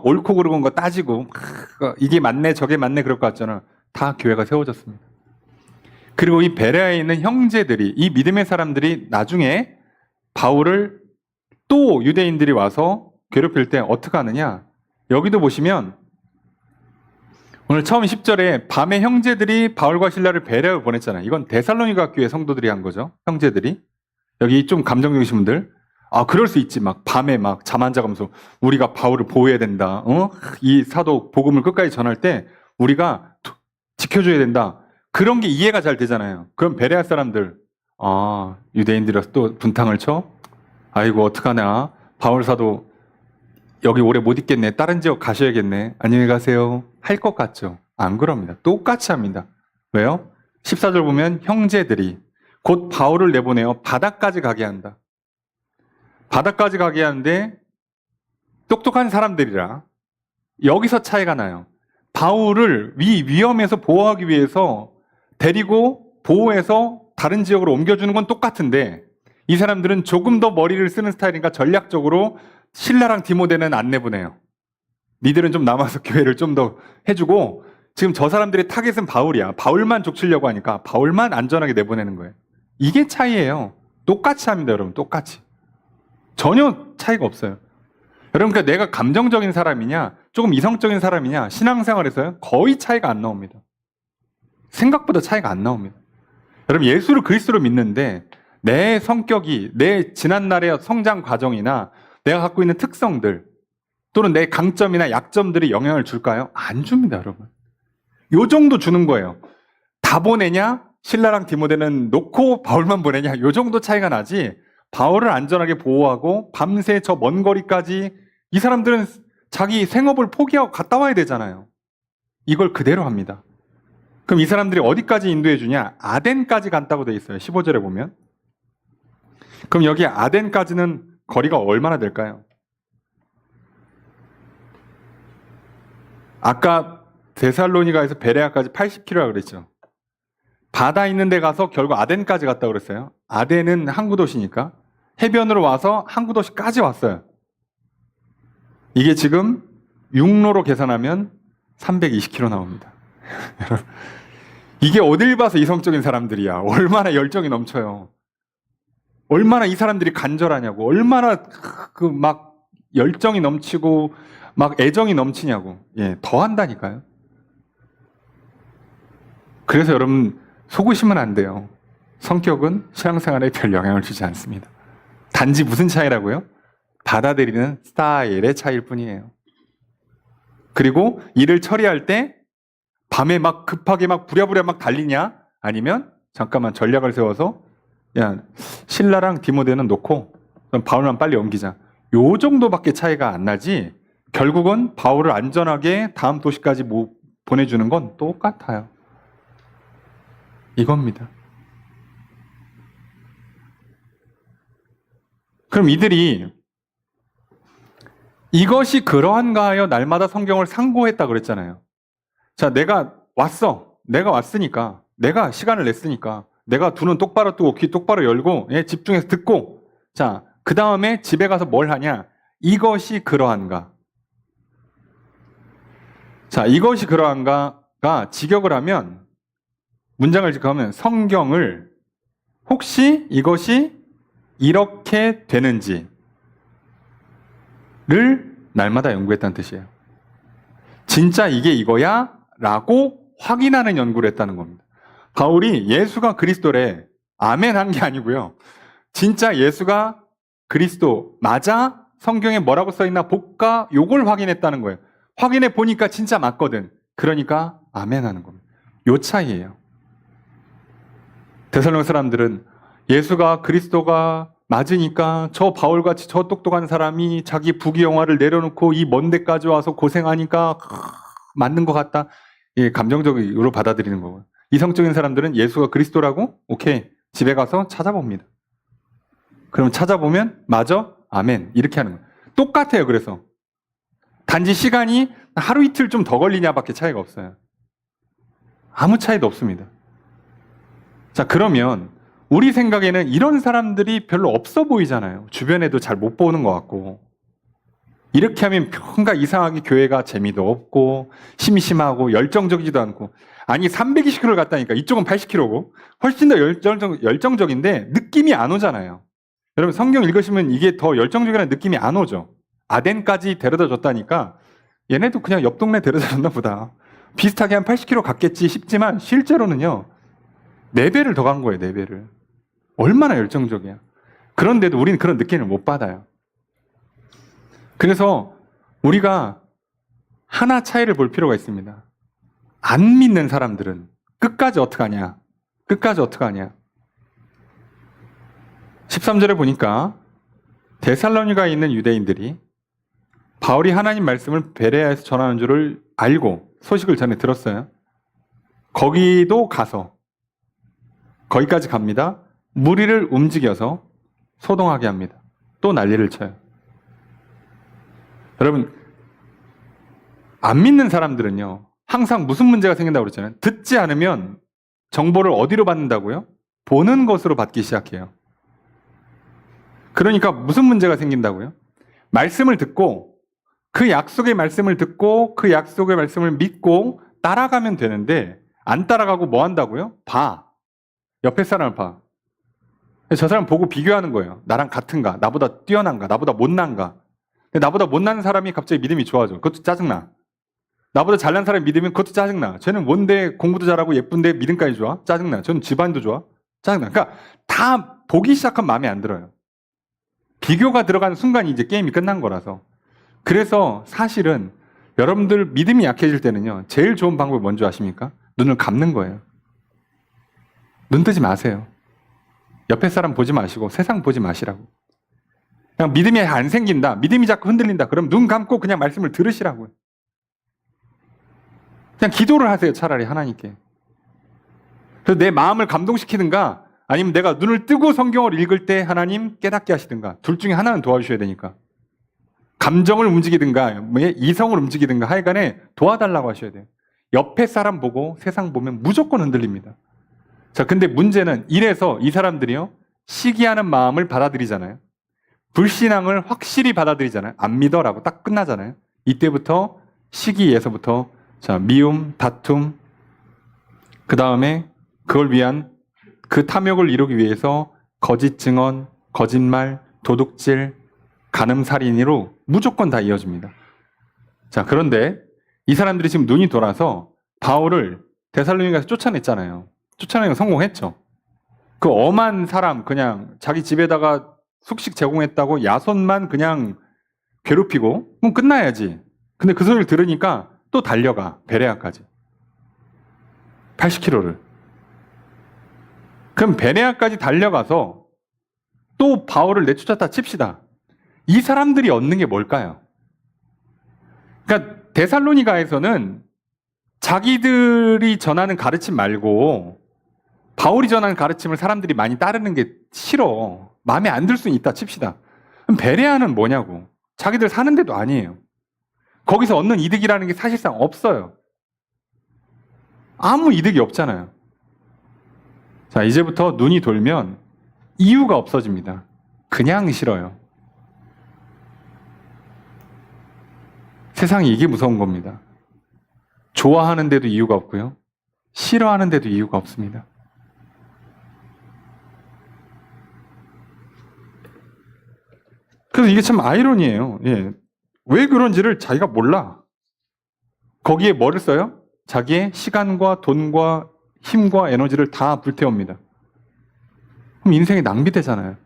옳고 그르는 거 따지고, 이게 맞네, 저게 맞네, 그럴 것 같잖아요. 다 교회가 세워졌습니다. 그리고 이 베레아에 있는 형제들이, 이 믿음의 사람들이 나중에 바울을 또 유대인들이 와서 괴롭힐 때 어떻게 하느냐? 여기도 보시면 오늘 처음 10절에 밤에 형제들이 바울과 실라를 베레아로 보냈잖아요. 이건 데살로니가 교회 성도들이 한 거죠. 형제들이. 여기 좀 감정적이신 분들. 아, 그럴 수 있지. 막 밤에 막 잠 안 자가면서 우리가 바울을 보호해야 된다. 이 사도 복음을 끝까지 전할 때 우리가 지켜줘야 된다. 그런 게 이해가 잘 되잖아요. 그럼 베레아 사람들, 아, 유대인들이라서 또 분탕을 쳐? 아이고, 어떡하냐. 바울 사도 여기 오래 못 있겠네. 다른 지역 가셔야겠네. 안녕히 가세요. 할 것 같죠? 안 그럽니다. 똑같이 합니다. 왜요? 14절 보면 형제들이 곧 바울을 내보내어 바다까지 가게 한다. 바다까지 가게 하는데 똑똑한 사람들이라 여기서 차이가 나요. 바울을 위험에서 보호하기 위해서 데리고 보호해서 다른 지역으로 옮겨주는 건 똑같은데 이 사람들은 조금 더 머리를 쓰는 스타일이니까 전략적으로 실라랑 디모데는 안 내보내요. 니들은 좀 남아서 교회를 좀 더 해주고 지금 저 사람들의 타겟은 바울이야. 바울만 족치려고 하니까 바울만 안전하게 내보내는 거예요. 이게 차이예요. 똑같이 합니다, 여러분. 똑같이. 전혀 차이가 없어요. 여러분, 그러니까 내가 감정적인 사람이냐 조금 이성적인 사람이냐 신앙생활에서요 거의 차이가 안 나옵니다. 생각보다 차이가 안 나옵니다. 여러분, 예수를 그리스도로 믿는데 내 성격이 내 지난날의 성장 과정이나 내가 갖고 있는 특성들 또는 내 강점이나 약점들이 영향을 줄까요? 안 줍니다, 여러분. 요 정도 주는 거예요. 다 보내냐? 실라랑 디모데는 놓고 바울만 보내냐? 요 정도 차이가 나지. 바울을 안전하게 보호하고 밤새 저 먼 거리까지 이 사람들은 자기 생업을 포기하고 갔다 와야 되잖아요. 이걸 그대로 합니다. 그럼 이 사람들이 어디까지 인도해 주냐? 아덴까지 간다고 돼 있어요. 15절에 보면. 그럼 여기 아덴까지는 거리가 얼마나 될까요? 아까 데살로니가에서 베레아까지 80km라고 그랬죠. 바다 있는 데 가서 결국 아덴까지 갔다고 그랬어요. 아덴은 항구 도시니까 해변으로 와서 항구 도시까지 왔어요. 이게 지금 육로로 계산하면 320km 나옵니다. 이게 어딜 봐서 이성적인 사람들이야. 얼마나 열정이 넘쳐요. 얼마나 이 사람들이 간절하냐고. 얼마나 막 열정이 넘치고 막 애정이 넘치냐고. 예, 더 한다니까요. 그래서 여러분 속으시면 안 돼요. 성격은 신앙생활에 별 영향을 주지 않습니다. 단지 무슨 차이라고요? 받아들이는 스타일의 차이일 뿐이에요. 그리고 일을 처리할 때 밤에 막 급하게 막 부랴부랴 막 달리냐? 아니면 잠깐만 전략을 세워서 야, 실라랑 디모데는 놓고 바울만 빨리 옮기자. 요 정도밖에 차이가 안 나지 결국은 바울을 안전하게 다음 도시까지 보내주는 건 똑같아요. 이겁니다. 그럼 이들이 이것이 그러한가 하여 날마다 성경을 상고했다 그랬잖아요. 자, 내가 왔어. 내가 왔으니까. 내가 시간을 냈으니까. 내가 두 눈 똑바로 뜨고 귀 똑바로 열고 집중해서 듣고 자, 그 다음에 집에 가서 뭘 하냐? 이것이 그러한가. 자, 이것이 그러한가가 직역을 하면 문장을 직역하면 성경을 혹시 이것이 이렇게 되는지를 날마다 연구했다는 뜻이에요. 진짜 이게 이거야? 라고 확인하는 연구를 했다는 겁니다. 바울이 예수가 그리스도래 아멘 한 게 아니고요. 진짜 예수가 그리스도 맞아? 성경에 뭐라고 써있나 볼까? 요걸 확인했다는 거예요. 확인해 보니까 진짜 맞거든. 그러니까 아멘 하는 겁니다. 요 차이예요. 데살로니가 사람들은 예수가 그리스도가 맞으니까 저 바울같이 저 똑똑한 사람이 자기 부귀영화를 내려놓고 이 먼 데까지 와서 고생하니까 맞는 것 같다. 예, 감정적으로 받아들이는 거고요. 이성적인 사람들은 예수가 그리스도라고? 오케이. 집에 가서 찾아봅니다. 그럼 찾아보면 맞아? 아멘. 이렇게 하는 거예요. 똑같아요. 그래서 단지 시간이 하루 이틀 좀 더 걸리냐밖에 차이가 없어요. 아무 차이도 없습니다. 자, 그러면 우리 생각에는 이런 사람들이 별로 없어 보이잖아요. 주변에도 잘 못 보는 것 같고. 이렇게 하면 뭔가 이상하게 교회가 재미도 없고 심심하고 열정적이지도 않고. 아니 320km를 갔다니까 이쪽은 80km고 훨씬 더 열정적인데 느낌이 안 오잖아요. 여러분 성경 읽으시면 이게 더 열정적이라는 느낌이 안 오죠. 아덴까지 데려다 줬다니까 얘네도 그냥 옆 동네 데려다 줬나 보다. 비슷하게 한 80km 갔겠지 싶지만 실제로는요. 4배를 더 간 거예요. 4배를. 얼마나 열정적이야. 그런데도 우리는 그런 느낌을 못 받아요. 그래서 우리가 하나 차이를 볼 필요가 있습니다. 안 믿는 사람들은 끝까지 어떡하냐? 끝까지 어떡하냐? 13절에 보니까 데살로니가에 있는 유대인들이 바울이 하나님 말씀을 베레아에서 전하는 줄을 알고 소식을 전해 들었어요. 거기도 가서 거기까지 갑니다. 무리를 움직여서 소동하게 합니다. 또 난리를 쳐요. 여러분, 안 믿는 사람들은요. 항상 무슨 문제가 생긴다고 그랬잖아요. 듣지 않으면 정보를 어디로 받는다고요? 보는 것으로 받기 시작해요. 그러니까 무슨 문제가 생긴다고요? 말씀을 듣고 그 약속의 말씀을 듣고 그 약속의 말씀을 믿고 따라가면 되는데 안 따라가고 뭐 한다고요? 봐. 옆에 사람을 봐. 저 사람 보고 비교하는 거예요. 나랑 같은가? 나보다 뛰어난가? 나보다 못난가? 나보다 못난 사람이 갑자기 믿음이 좋아져. 그것도 짜증나. 나보다 잘난 사람이 믿으면 그것도 짜증나. 쟤는 뭔데 공부도 잘하고 예쁜데 믿음까지 좋아? 짜증나. 저는 집안도 좋아? 짜증나. 그러니까 다 보기 시작하면 마음에 안 들어요. 비교가 들어가는 순간이 이제 게임이 끝난 거라서. 그래서 사실은 여러분들 믿음이 약해질 때는요. 제일 좋은 방법이 뭔지 아십니까? 눈을 감는 거예요. 눈 뜨지 마세요. 옆에 사람 보지 마시고 세상 보지 마시라고. 그냥 믿음이 안 생긴다. 믿음이 자꾸 흔들린다. 그럼 눈 감고 그냥 말씀을 들으시라고요. 그냥 기도를 하세요. 차라리 하나님께. 그래서 내 마음을 감동시키든가 아니면 내가 눈을 뜨고 성경을 읽을 때 하나님 깨닫게 하시든가 둘 중에 하나는 도와주셔야 되니까. 감정을 움직이든가 이성을 움직이든가 하여간에 도와달라고 하셔야 돼요. 옆에 사람 보고 세상 보면 무조건 흔들립니다. 자, 근데 문제는 이래서 이 사람들이요. 시기하는 마음을 받아들이잖아요. 불신앙을 확실히 받아들이잖아요. 안 믿어라고 딱 끝나잖아요. 이때부터 시기에서부터 자, 미움, 다툼, 그 다음에 그걸 위한 그 탐욕을 이루기 위해서 거짓 증언, 거짓말, 도둑질, 간음살인으로 무조건 다 이어집니다. 자, 그런데 이 사람들이 지금 눈이 돌아서 바울을 데살로니가에서 쫓아냈잖아요. 쫓아내는 거 성공했죠. 그 엄한 사람 그냥 자기 집에다가 숙식 제공했다고 야손만 그냥 괴롭히고 그럼 끝나야지. 근데 그 소리를 들으니까 또 달려가. 베레아까지. 80km를. 그럼 베레아까지 달려가서 또 바울을 내쫓았다 칩시다. 이 사람들이 얻는 게 뭘까요? 그러니까 데살로니가에서는 자기들이 전하는 가르침 말고 바울이 전하는 가르침을 사람들이 많이 따르는 게 싫어. 마음에 안 들 수는 있다 칩시다. 그럼 베레아는 뭐냐고. 자기들 사는 데도 아니에요. 거기서 얻는 이득이라는 게 사실상 없어요. 아무 이득이 없잖아요. 자, 이제부터 눈이 돌면 이유가 없어집니다. 그냥 싫어요. 세상에 이게 무서운 겁니다. 좋아하는데도 이유가 없고요. 싫어하는데도 이유가 없습니다. 그래서 이게 참 아이러니예요. 예. 왜 그런지를 자기가 몰라. 거기에 뭐를 써요? 자기의 시간과 돈과 힘과 에너지를 다 불태웁니다. 그럼 인생이 낭비되잖아요.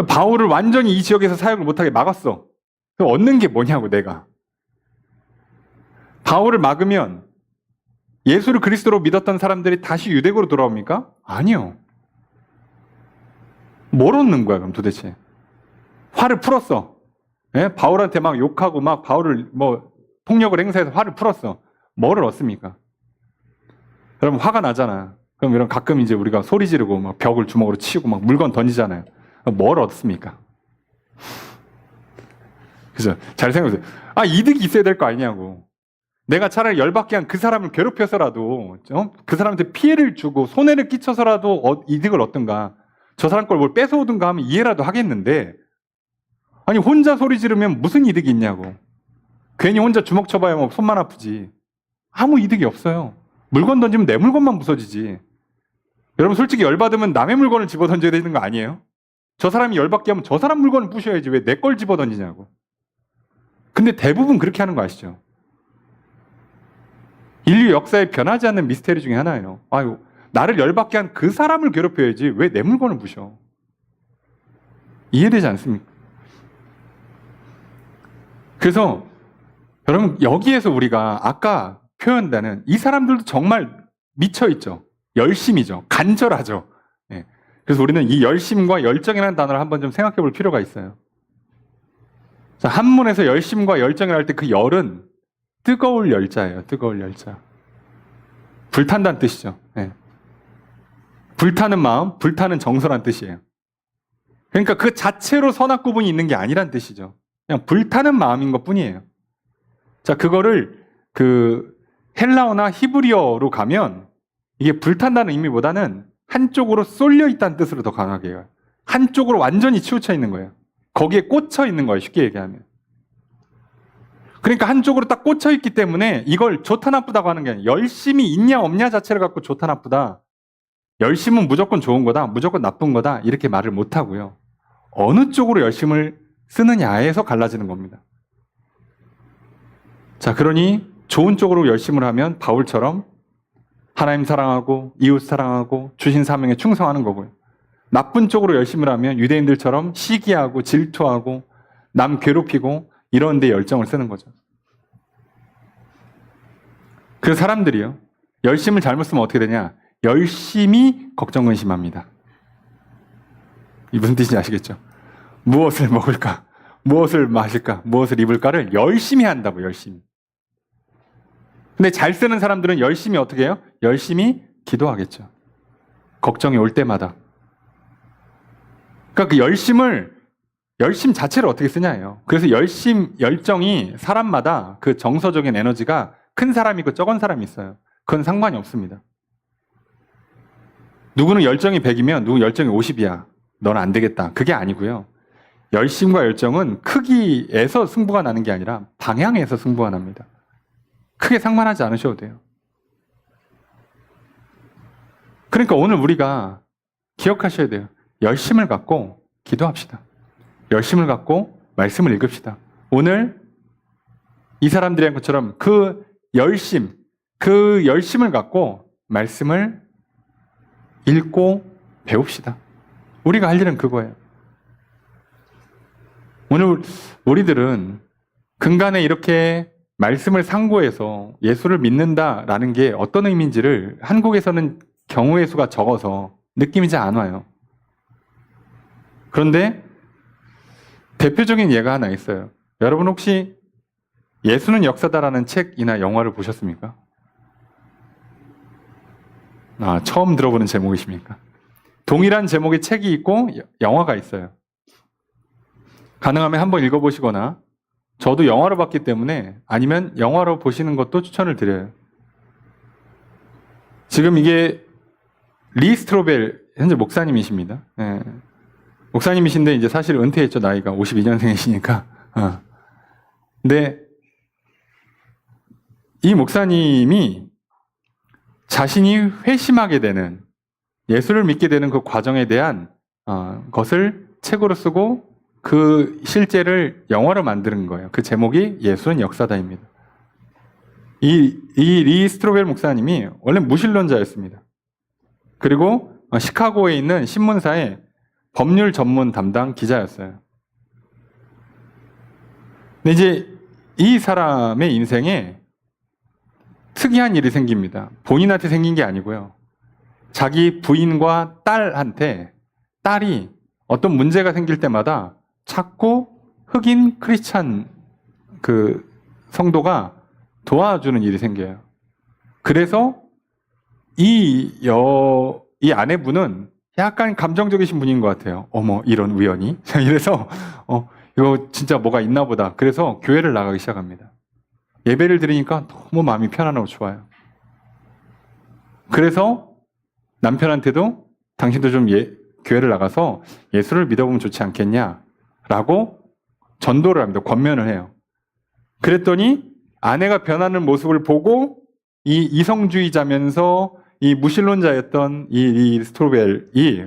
바울을 완전히 이 지역에서 사역을 못하게 막았어. 그럼 얻는 게 뭐냐고 내가. 바울을 막으면 예수를 그리스도로 믿었던 사람들이 다시 유대교로 돌아옵니까? 아니요. 뭘 얻는 거야 그럼 도대체? 화를 풀었어. 예? 바울한테 막 욕하고 막 바울을 뭐 폭력을 행사해서 화를 풀었어. 뭐를 얻습니까? 여러분 화가 나잖아. 그럼 이런 가끔 이제 우리가 소리 지르고 막 벽을 주먹으로 치고 막 물건 던지잖아요. 뭘 얻습니까? 그죠? 잘 생각해보세요. 아, 이득이 있어야 될 거 아니냐고. 내가 차라리 열받게 한 그 사람을 괴롭혀서라도, 그 사람한테 피해를 주고 손해를 끼쳐서라도 이득을 얻든가, 저 사람 걸 뭘 뺏어오든가 하면 이해라도 하겠는데, 아니, 혼자 소리 지르면 무슨 이득이 있냐고. 괜히 혼자 주먹 쳐봐야 뭐 손만 아프지. 아무 이득이 없어요. 물건 던지면 내 물건만 부서지지. 여러분 솔직히 열받으면 남의 물건을 집어 던져야 되는 거 아니에요? 저 사람이 열받게 하면 저 사람 물건을 부셔야지 왜 내 걸 집어 던지냐고. 근데 대부분 그렇게 하는 거 아시죠? 인류 역사에 변하지 않는 미스테리 중에 하나예요. 아유, 나를 열받게 한 그 사람을 괴롭혀야지 왜 내 물건을 부셔. 이해되지 않습니까? 그래서 여러분 여기에서 우리가 아까 표현되는 이 사람들도 정말 미쳐있죠. 열심이죠. 간절하죠. 예. 그래서 우리는 이 열심과 열정이라는 단어를 한번 좀 생각해 볼 필요가 있어요. 자, 한문에서 열심과 열정이라 할 때 그 열은 뜨거울 열자예요. 뜨거울 열자. 불탄다는 뜻이죠. 예. 불타는 마음, 불타는 정서란 뜻이에요. 그러니까 그 자체로 선악구분이 있는 게 아니란 뜻이죠. 그냥 불타는 마음인 것 뿐이에요. 자, 그거를 그 헬라어나 히브리어로 가면 이게 불탄다는 의미보다는 한쪽으로 쏠려 있다는 뜻으로 더 강하게 해요. 한쪽으로 완전히 치우쳐 있는 거예요. 거기에 꽂혀 있는 거예요. 쉽게 얘기하면. 그러니까 한쪽으로 딱 꽂혀 있기 때문에 이걸 좋다 나쁘다고 하는 게 아니에요. 열심이 있냐 없냐 자체를 갖고 좋다 나쁘다. 열심은 무조건 좋은 거다. 무조건 나쁜 거다. 이렇게 말을 못 하고요. 어느 쪽으로 열심을 쓰느냐에서 갈라지는 겁니다. 자, 그러니 좋은 쪽으로 열심을 하면 바울처럼 하나님 사랑하고 이웃 사랑하고 주신 사명에 충성하는 거고요. 나쁜 쪽으로 열심을 하면 유대인들처럼 시기하고 질투하고 남 괴롭히고 이런 데 열정을 쓰는 거죠. 그 사람들이요. 열심을 잘못 쓰면 어떻게 되냐? 열심히 걱정 근심합니다. 이 무슨 뜻인지 아시겠죠? 무엇을 먹을까? 무엇을 마실까? 무엇을 입을까를 열심히 한다고, 열심히. 근데 잘 쓰는 사람들은 열심히 어떻게 해요? 열심히 기도하겠죠. 걱정이 올 때마다. 그러니까 그 열심 자체를 어떻게 쓰냐예요. 그래서 열정이 사람마다 그 정서적인 에너지가 큰 사람이 있고 적은 사람이 있어요. 그건 상관이 없습니다. 누구는 열정이 100이면 누구 열정이 50이야. 넌 안 되겠다. 그게 아니고요. 열심과 열정은 크기에서 승부가 나는 게 아니라 방향에서 승부가 납니다. 크게 상관하지 않으셔도 돼요. 그러니까 오늘 우리가 기억하셔야 돼요. 열심을 갖고 기도합시다. 열심을 갖고 말씀을 읽읍시다. 오늘 이 사람들이 한 것처럼 그 열심을 갖고 말씀을 읽고 배웁시다. 우리가 할 일은 그거예요. 오늘 우리들은 근간에 이렇게 말씀을 상고해서 예수를 믿는다라는 게 어떤 의미인지를 한국에서는 경우의 수가 적어서 느낌이 잘 안 와요. 그런데 대표적인 예가 하나 있어요. 여러분 혹시 예수는 역사다라는 책이나 영화를 보셨습니까? 아, 처음 들어보는 제목이십니까? 동일한 제목의 책이 있고 영화가 있어요. 가능하면 한번 읽어보시거나 저도 영화로 봤기 때문에 아니면 영화로 보시는 것도 추천을 드려요. 지금 이게 리 스트로벨 현재 목사님이십니다. 예. 목사님이신데 이제 사실 은퇴했죠. 나이가 52년생이시니까. 근데 이 목사님이 자신이 회심하게 되는 예수를 믿게 되는 그 과정에 대한 것을 책으로 쓰고 그 실제를 영화로 만드는 거예요. 그 제목이 예수는 역사다입니다. 이 리 스트로벨 목사님이 원래 무신론자였습니다. 그리고 시카고에 있는 신문사의 법률 전문 담당 기자였어요. 근데 이제 이 사람의 인생에 특이한 일이 생깁니다. 본인한테 생긴 게 아니고요. 자기 부인과 딸한테 딸이 어떤 문제가 생길 때마다 자꾸 흑인 크리스찬 그 성도가 도와주는 일이 생겨요. 그래서 이 아내분은 약간 감정적이신 분인 것 같아요. 어머, 이런 우연이. 이래서 이거 진짜 뭐가 있나 보다. 그래서 교회를 나가기 시작합니다. 예배를 드리니까 너무 마음이 편안하고 좋아요. 그래서 남편한테도 당신도 좀 교회를 나가서 예수를 믿어보면 좋지 않겠냐라고 전도를 합니다. 권면을 해요. 그랬더니 아내가 변하는 모습을 보고 이 이성주의자면서 이 무신론자였던 이 스토벨이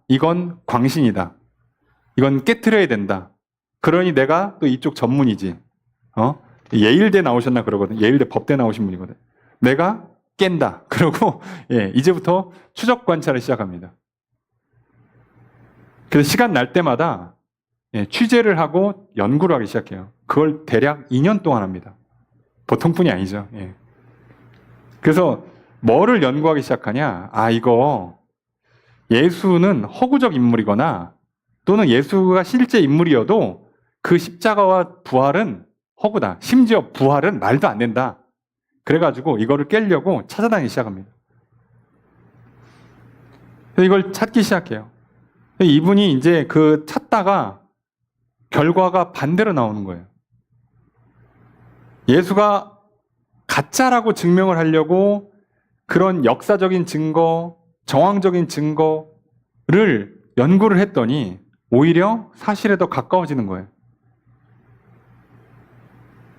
이건 광신이다. 이건 깨트려야 된다. 그러니 내가 또 이쪽 전문이지. 예일대 나오셨나 그러거든. 예일대 법대 나오신 분이거든. 내가 깬다. 그러고 이제부터 추적 관찰을 시작합니다. 그래서 시간 날 때마다 취재를 하고 연구를 하기 시작해요. 그걸 대략 2년 동안 합니다. 보통 분이 아니죠. 그래서 뭐를 연구하기 시작하냐? 이거 예수는 허구적 인물이거나 또는 예수가 실제 인물이어도 그 십자가와 부활은 허구다. 심지어 부활은 말도 안 된다. 그래가지고 이거를 깨려고 찾아다니기 시작합니다. 이걸 찾기 시작해요. 이분이 이제 그 찾다가 결과가 반대로 나오는 거예요. 예수가 가짜라고 증명을 하려고 그런 역사적인 증거, 정황적인 증거를 연구를 했더니 오히려 사실에 더 가까워지는 거예요.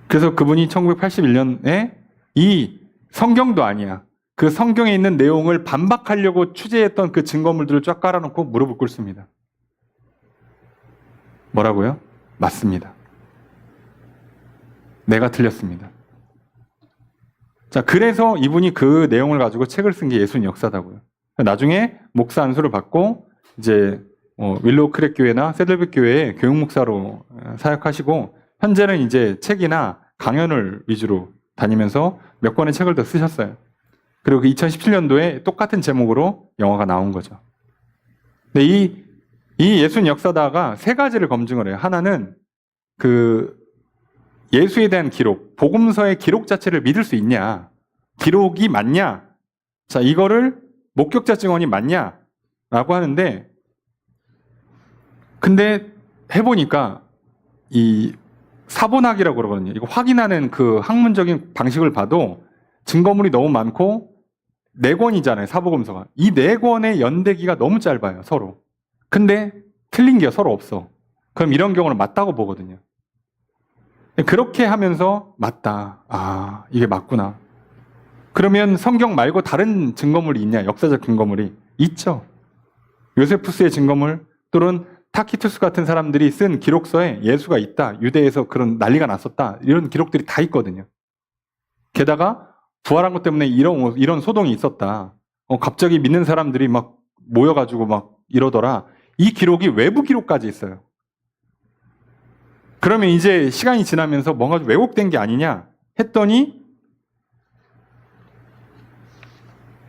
그래서 그분이 1981년에 이 성경도 아니야. 그 성경에 있는 내용을 반박하려고 취재했던 그 증거물들을 쫙 깔아놓고 무릎을 꿇습니다. 뭐라고요? 맞습니다. 내가 틀렸습니다. 자, 그래서 이분이 그 내용을 가지고 책을 쓴 게 예수는 역사다고요. 나중에 목사 안수를 받고 이제 윌로우 크랙 교회나 세들백 교회에 교육 목사로 사역하시고 현재는 이제 책이나 강연을 위주로 다니면서 몇 권의 책을 더 쓰셨어요. 그리고 그 2017년도에 똑같은 제목으로 영화가 나온 거죠. 근데 이 예수는 역사다가 세 가지를 검증을 해요. 하나는 그 예수에 대한 기록, 복음서의 기록 자체를 믿을 수 있냐? 기록이 맞냐? 자, 이거를 목격자 증언이 맞냐? 라고 하는데, 근데 해보니까 이 사본학이라고 그러거든요. 이거 확인하는 그 학문적인 방식을 봐도 증거물이 너무 많고 4권이잖아요, 사복음서가. 이 4권의 연대기가 너무 짧아요, 서로. 근데 틀린 게 서로 없어. 그럼 이런 경우는 맞다고 보거든요. 그렇게 하면서 맞다. 이게 맞구나. 그러면 성경 말고 다른 증거물이 있냐? 역사적 증거물이 있죠. 요세푸스의 증거물 또는 타키투스 같은 사람들이 쓴 기록서에 예수가 있다. 유대에서 그런 난리가 났었다. 이런 기록들이 다 있거든요. 게다가 부활한 것 때문에 이런 소동이 있었다. 갑자기 믿는 사람들이 막 모여가지고 막 이러더라. 이 기록이 외부 기록까지 있어요. 그러면 이제 시간이 지나면서 뭔가 좀 왜곡된 게 아니냐 했더니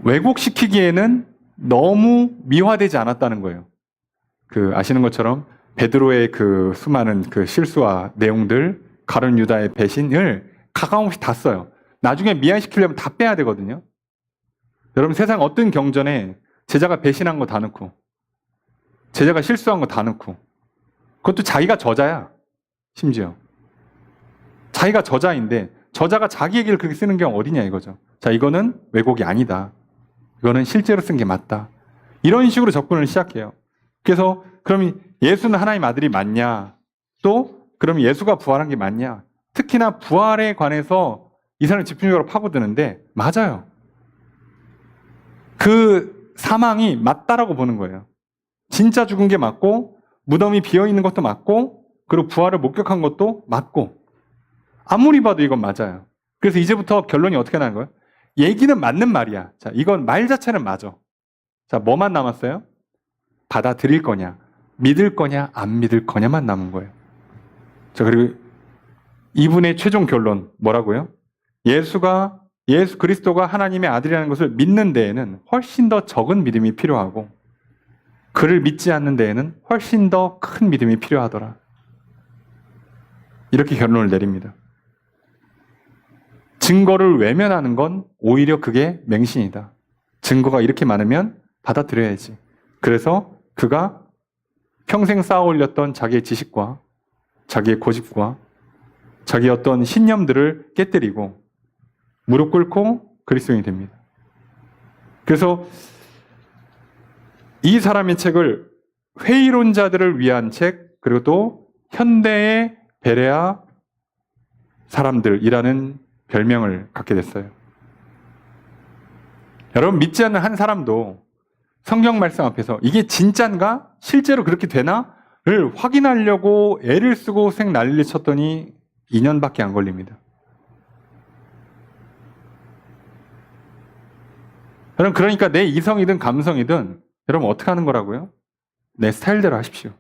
왜곡시키기에는 너무 미화되지 않았다는 거예요. 그 아시는 것처럼 베드로의 그 수많은 그 실수와 내용들, 가룟 유다의 배신을 가감없이 다 써요. 나중에 미화시키려면 다 빼야 되거든요. 여러분 세상 어떤 경전에 제자가 배신한 거 다 넣고 제자가 실수한 거 다 넣고 그것도 자기가 저자야. 심지어 자기가 저자인데 저자가 자기 얘기를 그렇게 쓰는 경우 어디냐 이거죠. 자, 이거는 왜곡이 아니다. 이거는 실제로 쓴 게 맞다. 이런 식으로 접근을 시작해요. 그래서 그럼 예수는 하나님 아들이 맞냐? 또 그럼 예수가 부활한 게 맞냐? 특히나 부활에 관해서 이 사람이 집중적으로 파고드는데 맞아요. 그 사망이 맞다라고 보는 거예요. 진짜 죽은 게 맞고 무덤이 비어있는 것도 맞고 그리고 부활을 목격한 것도 맞고 아무리 봐도 이건 맞아요. 그래서 이제부터 결론이 어떻게 나는 거예요? 얘기는 맞는 말이야. 자, 이건 말 자체는 맞아. 자, 뭐만 남았어요? 받아들일 거냐, 믿을 거냐, 안 믿을 거냐만 남은 거예요. 자, 그리고 이분의 최종 결론 뭐라고요? 예수 그리스도가 하나님의 아들이라는 것을 믿는 데에는 훨씬 더 적은 믿음이 필요하고 그를 믿지 않는 데에는 훨씬 더 큰 믿음이 필요하더라. 이렇게 결론을 내립니다. 증거를 외면하는 건 오히려 그게 맹신이다. 증거가 이렇게 많으면 받아들여야지. 그래서 그가 평생 쌓아 올렸던 자기의 지식과 자기의 고집과 자기의 어떤 신념들을 깨뜨리고 무릎 꿇고 그리스도인이 됩니다. 그래서 이 사람의 책을 회의론자들을 위한 책, 그리고 또 현대의 베레아 사람들이라는 별명을 갖게 됐어요. 여러분, 믿지 않는 한 사람도 성경 말씀 앞에서 이게 진짠가? 실제로 그렇게 되나? 를 확인하려고 애를 쓰고 생 난리를 쳤더니 2년밖에 안 걸립니다. 여러분, 그러니까 내 이성이든 감성이든 여러분 어떻게 하는 거라고요? 내 스타일대로 하십시오.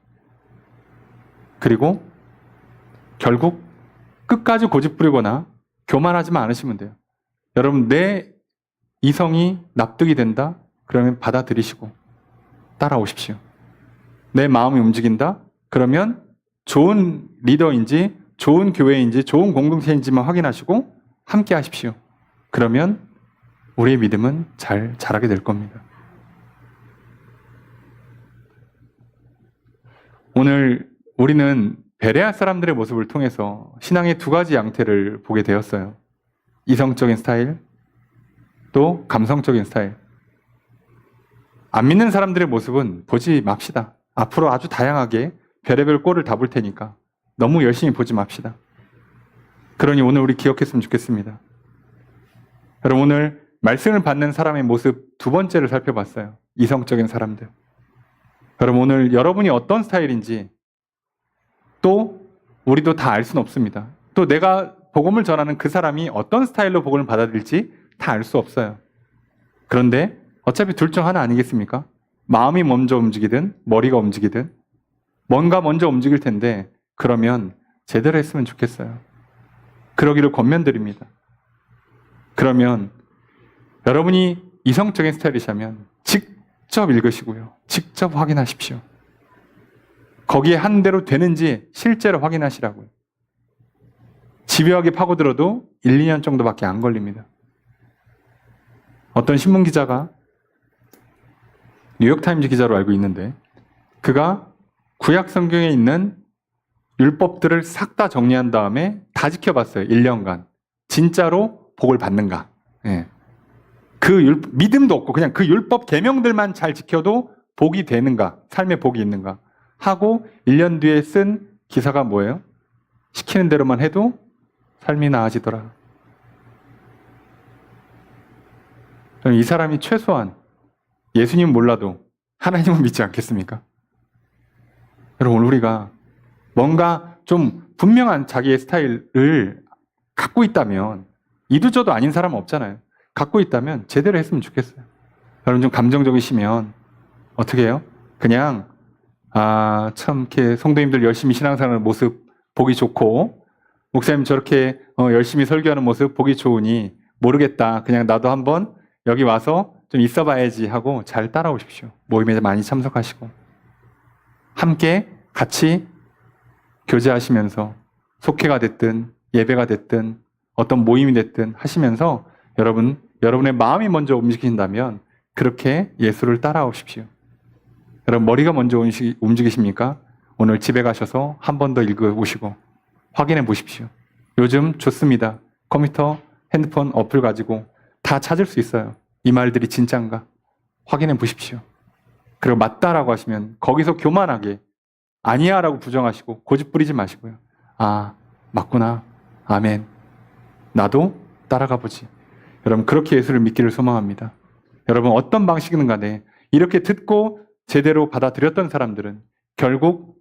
그리고 결국 끝까지 고집 부리거나 교만하지만 않으시면 돼요. 여러분, 내 이성이 납득이 된다? 그러면 받아들이시고 따라오십시오. 내 마음이 움직인다? 그러면 좋은 리더인지 좋은 교회인지 좋은 공동체인지만 확인하시고 함께 하십시오. 그러면 우리의 믿음은 잘 자라게 될 겁니다. 오늘 우리는 베레아 사람들의 모습을 통해서 신앙의 두 가지 양태를 보게 되었어요. 이성적인 스타일, 또 감성적인 스타일. 안 믿는 사람들의 모습은 보지 맙시다. 앞으로 아주 다양하게 별의별 꼴을 다 볼 테니까 너무 열심히 보지 맙시다. 그러니 오늘 우리 기억했으면 좋겠습니다. 여러분, 오늘 말씀을 받는 사람의 모습 두 번째를 살펴봤어요. 이성적인 사람들. 여러분, 오늘 여러분이 어떤 스타일인지 또 우리도 다 알 수는 없습니다. 또 내가 복음을 전하는 그 사람이 어떤 스타일로 복음을 받아들일지 다 알 수 없어요. 그런데 어차피 둘 중 하나 아니겠습니까? 마음이 먼저 움직이든 머리가 움직이든 뭔가 먼저 움직일 텐데 그러면 제대로 했으면 좋겠어요. 그러기를 권면드립니다. 그러면 여러분이 이성적인 스타일이시면 직접 읽으시고요. 직접 확인하십시오. 거기에 한 대로 되는지 실제로 확인하시라고요. 집요하게 파고들어도 1, 2년 정도밖에 안 걸립니다. 어떤 신문기자가 뉴욕타임즈 기자로 알고 있는데 그가 구약 성경에 있는 율법들을 싹 다 정리한 다음에 다 지켜봤어요. 1년간. 진짜로 복을 받는가. 예. 믿음도 없고 그냥 그 율법 계명들만 잘 지켜도 복이 되는가. 삶에 복이 있는가. 하고 1년 뒤에 쓴 기사가 뭐예요? 시키는 대로만 해도 삶이 나아지더라. 저는 이 사람이 최소한 예수님 몰라도 하나님은 믿지 않겠습니까? 여러분, 우리가 뭔가 좀 분명한 자기의 스타일을 갖고 있다면 이도저도 아닌 사람은 없잖아요. 갖고 있다면 제대로 했으면 좋겠어요. 여러분, 좀 감정적이시면 어떻게 해요? 그냥 참 이렇게 성도님들 열심히 신앙생활하는 모습 보기 좋고 목사님 저렇게 열심히 설교하는 모습 보기 좋으니 모르겠다. 그냥 나도 한번 여기 와서 좀 있어봐야지 하고 잘 따라오십시오. 모임에 많이 참석하시고 함께 같이 교제하시면서 속회가 됐든 예배가 됐든 어떤 모임이 됐든 하시면서 여러분의 마음이 먼저 움직인다면 그렇게 예수를 따라오십시오. 여러분, 머리가 먼저 움직이십니까? 오늘 집에 가셔서 한 번 더 읽어보시고 확인해 보십시오. 요즘 좋습니다. 컴퓨터, 핸드폰 어플 가지고 다 찾을 수 있어요. 이 말들이 진짠가? 확인해 보십시오. 그리고 맞다라고 하시면 거기서 교만하게 아니야 라고 부정하시고 고집 부리지 마시고요. 맞구나. 아멘. 나도 따라가 보지. 여러분, 그렇게 예수를 믿기를 소망합니다. 여러분, 어떤 방식이든 간에 이렇게 듣고 제대로 받아들였던 사람들은 결국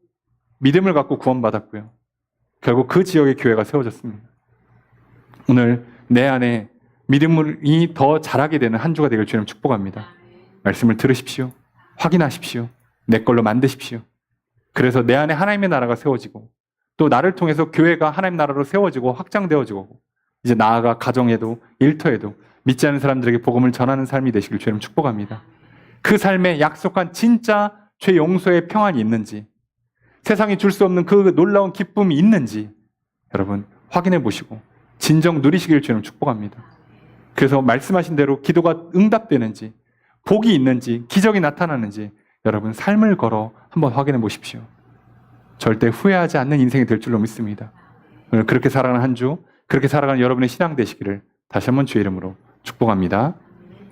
믿음을 갖고 구원받았고요. 결국 그 지역의 교회가 세워졌습니다. 오늘 내 안에 믿음이 더 자라게 되는 한 주가 되길 주님 축복합니다. 말씀을 들으십시오. 확인하십시오. 내 걸로 만드십시오. 그래서 내 안에 하나님의 나라가 세워지고 또 나를 통해서 교회가 하나님 나라로 세워지고 확장되어지고 이제 나아가 가정에도 일터에도 믿지 않는 사람들에게 복음을 전하는 삶이 되시길 주님 축복합니다. 그 삶에 약속한 진짜 죄 용서의 평안이 있는지 세상이 줄 수 없는 그 놀라운 기쁨이 있는지 여러분 확인해 보시고 진정 누리시길 주님 축복합니다. 그래서 말씀하신 대로 기도가 응답되는지 복이 있는지, 기적이 나타나는지 여러분 삶을 걸어 한번 확인해 보십시오. 절대 후회하지 않는 인생이 될 줄로 믿습니다. 오늘 그렇게 살아가는 한 주, 그렇게 살아가는 여러분의 신앙 되시기를 다시 한번 주의 이름으로 축복합니다.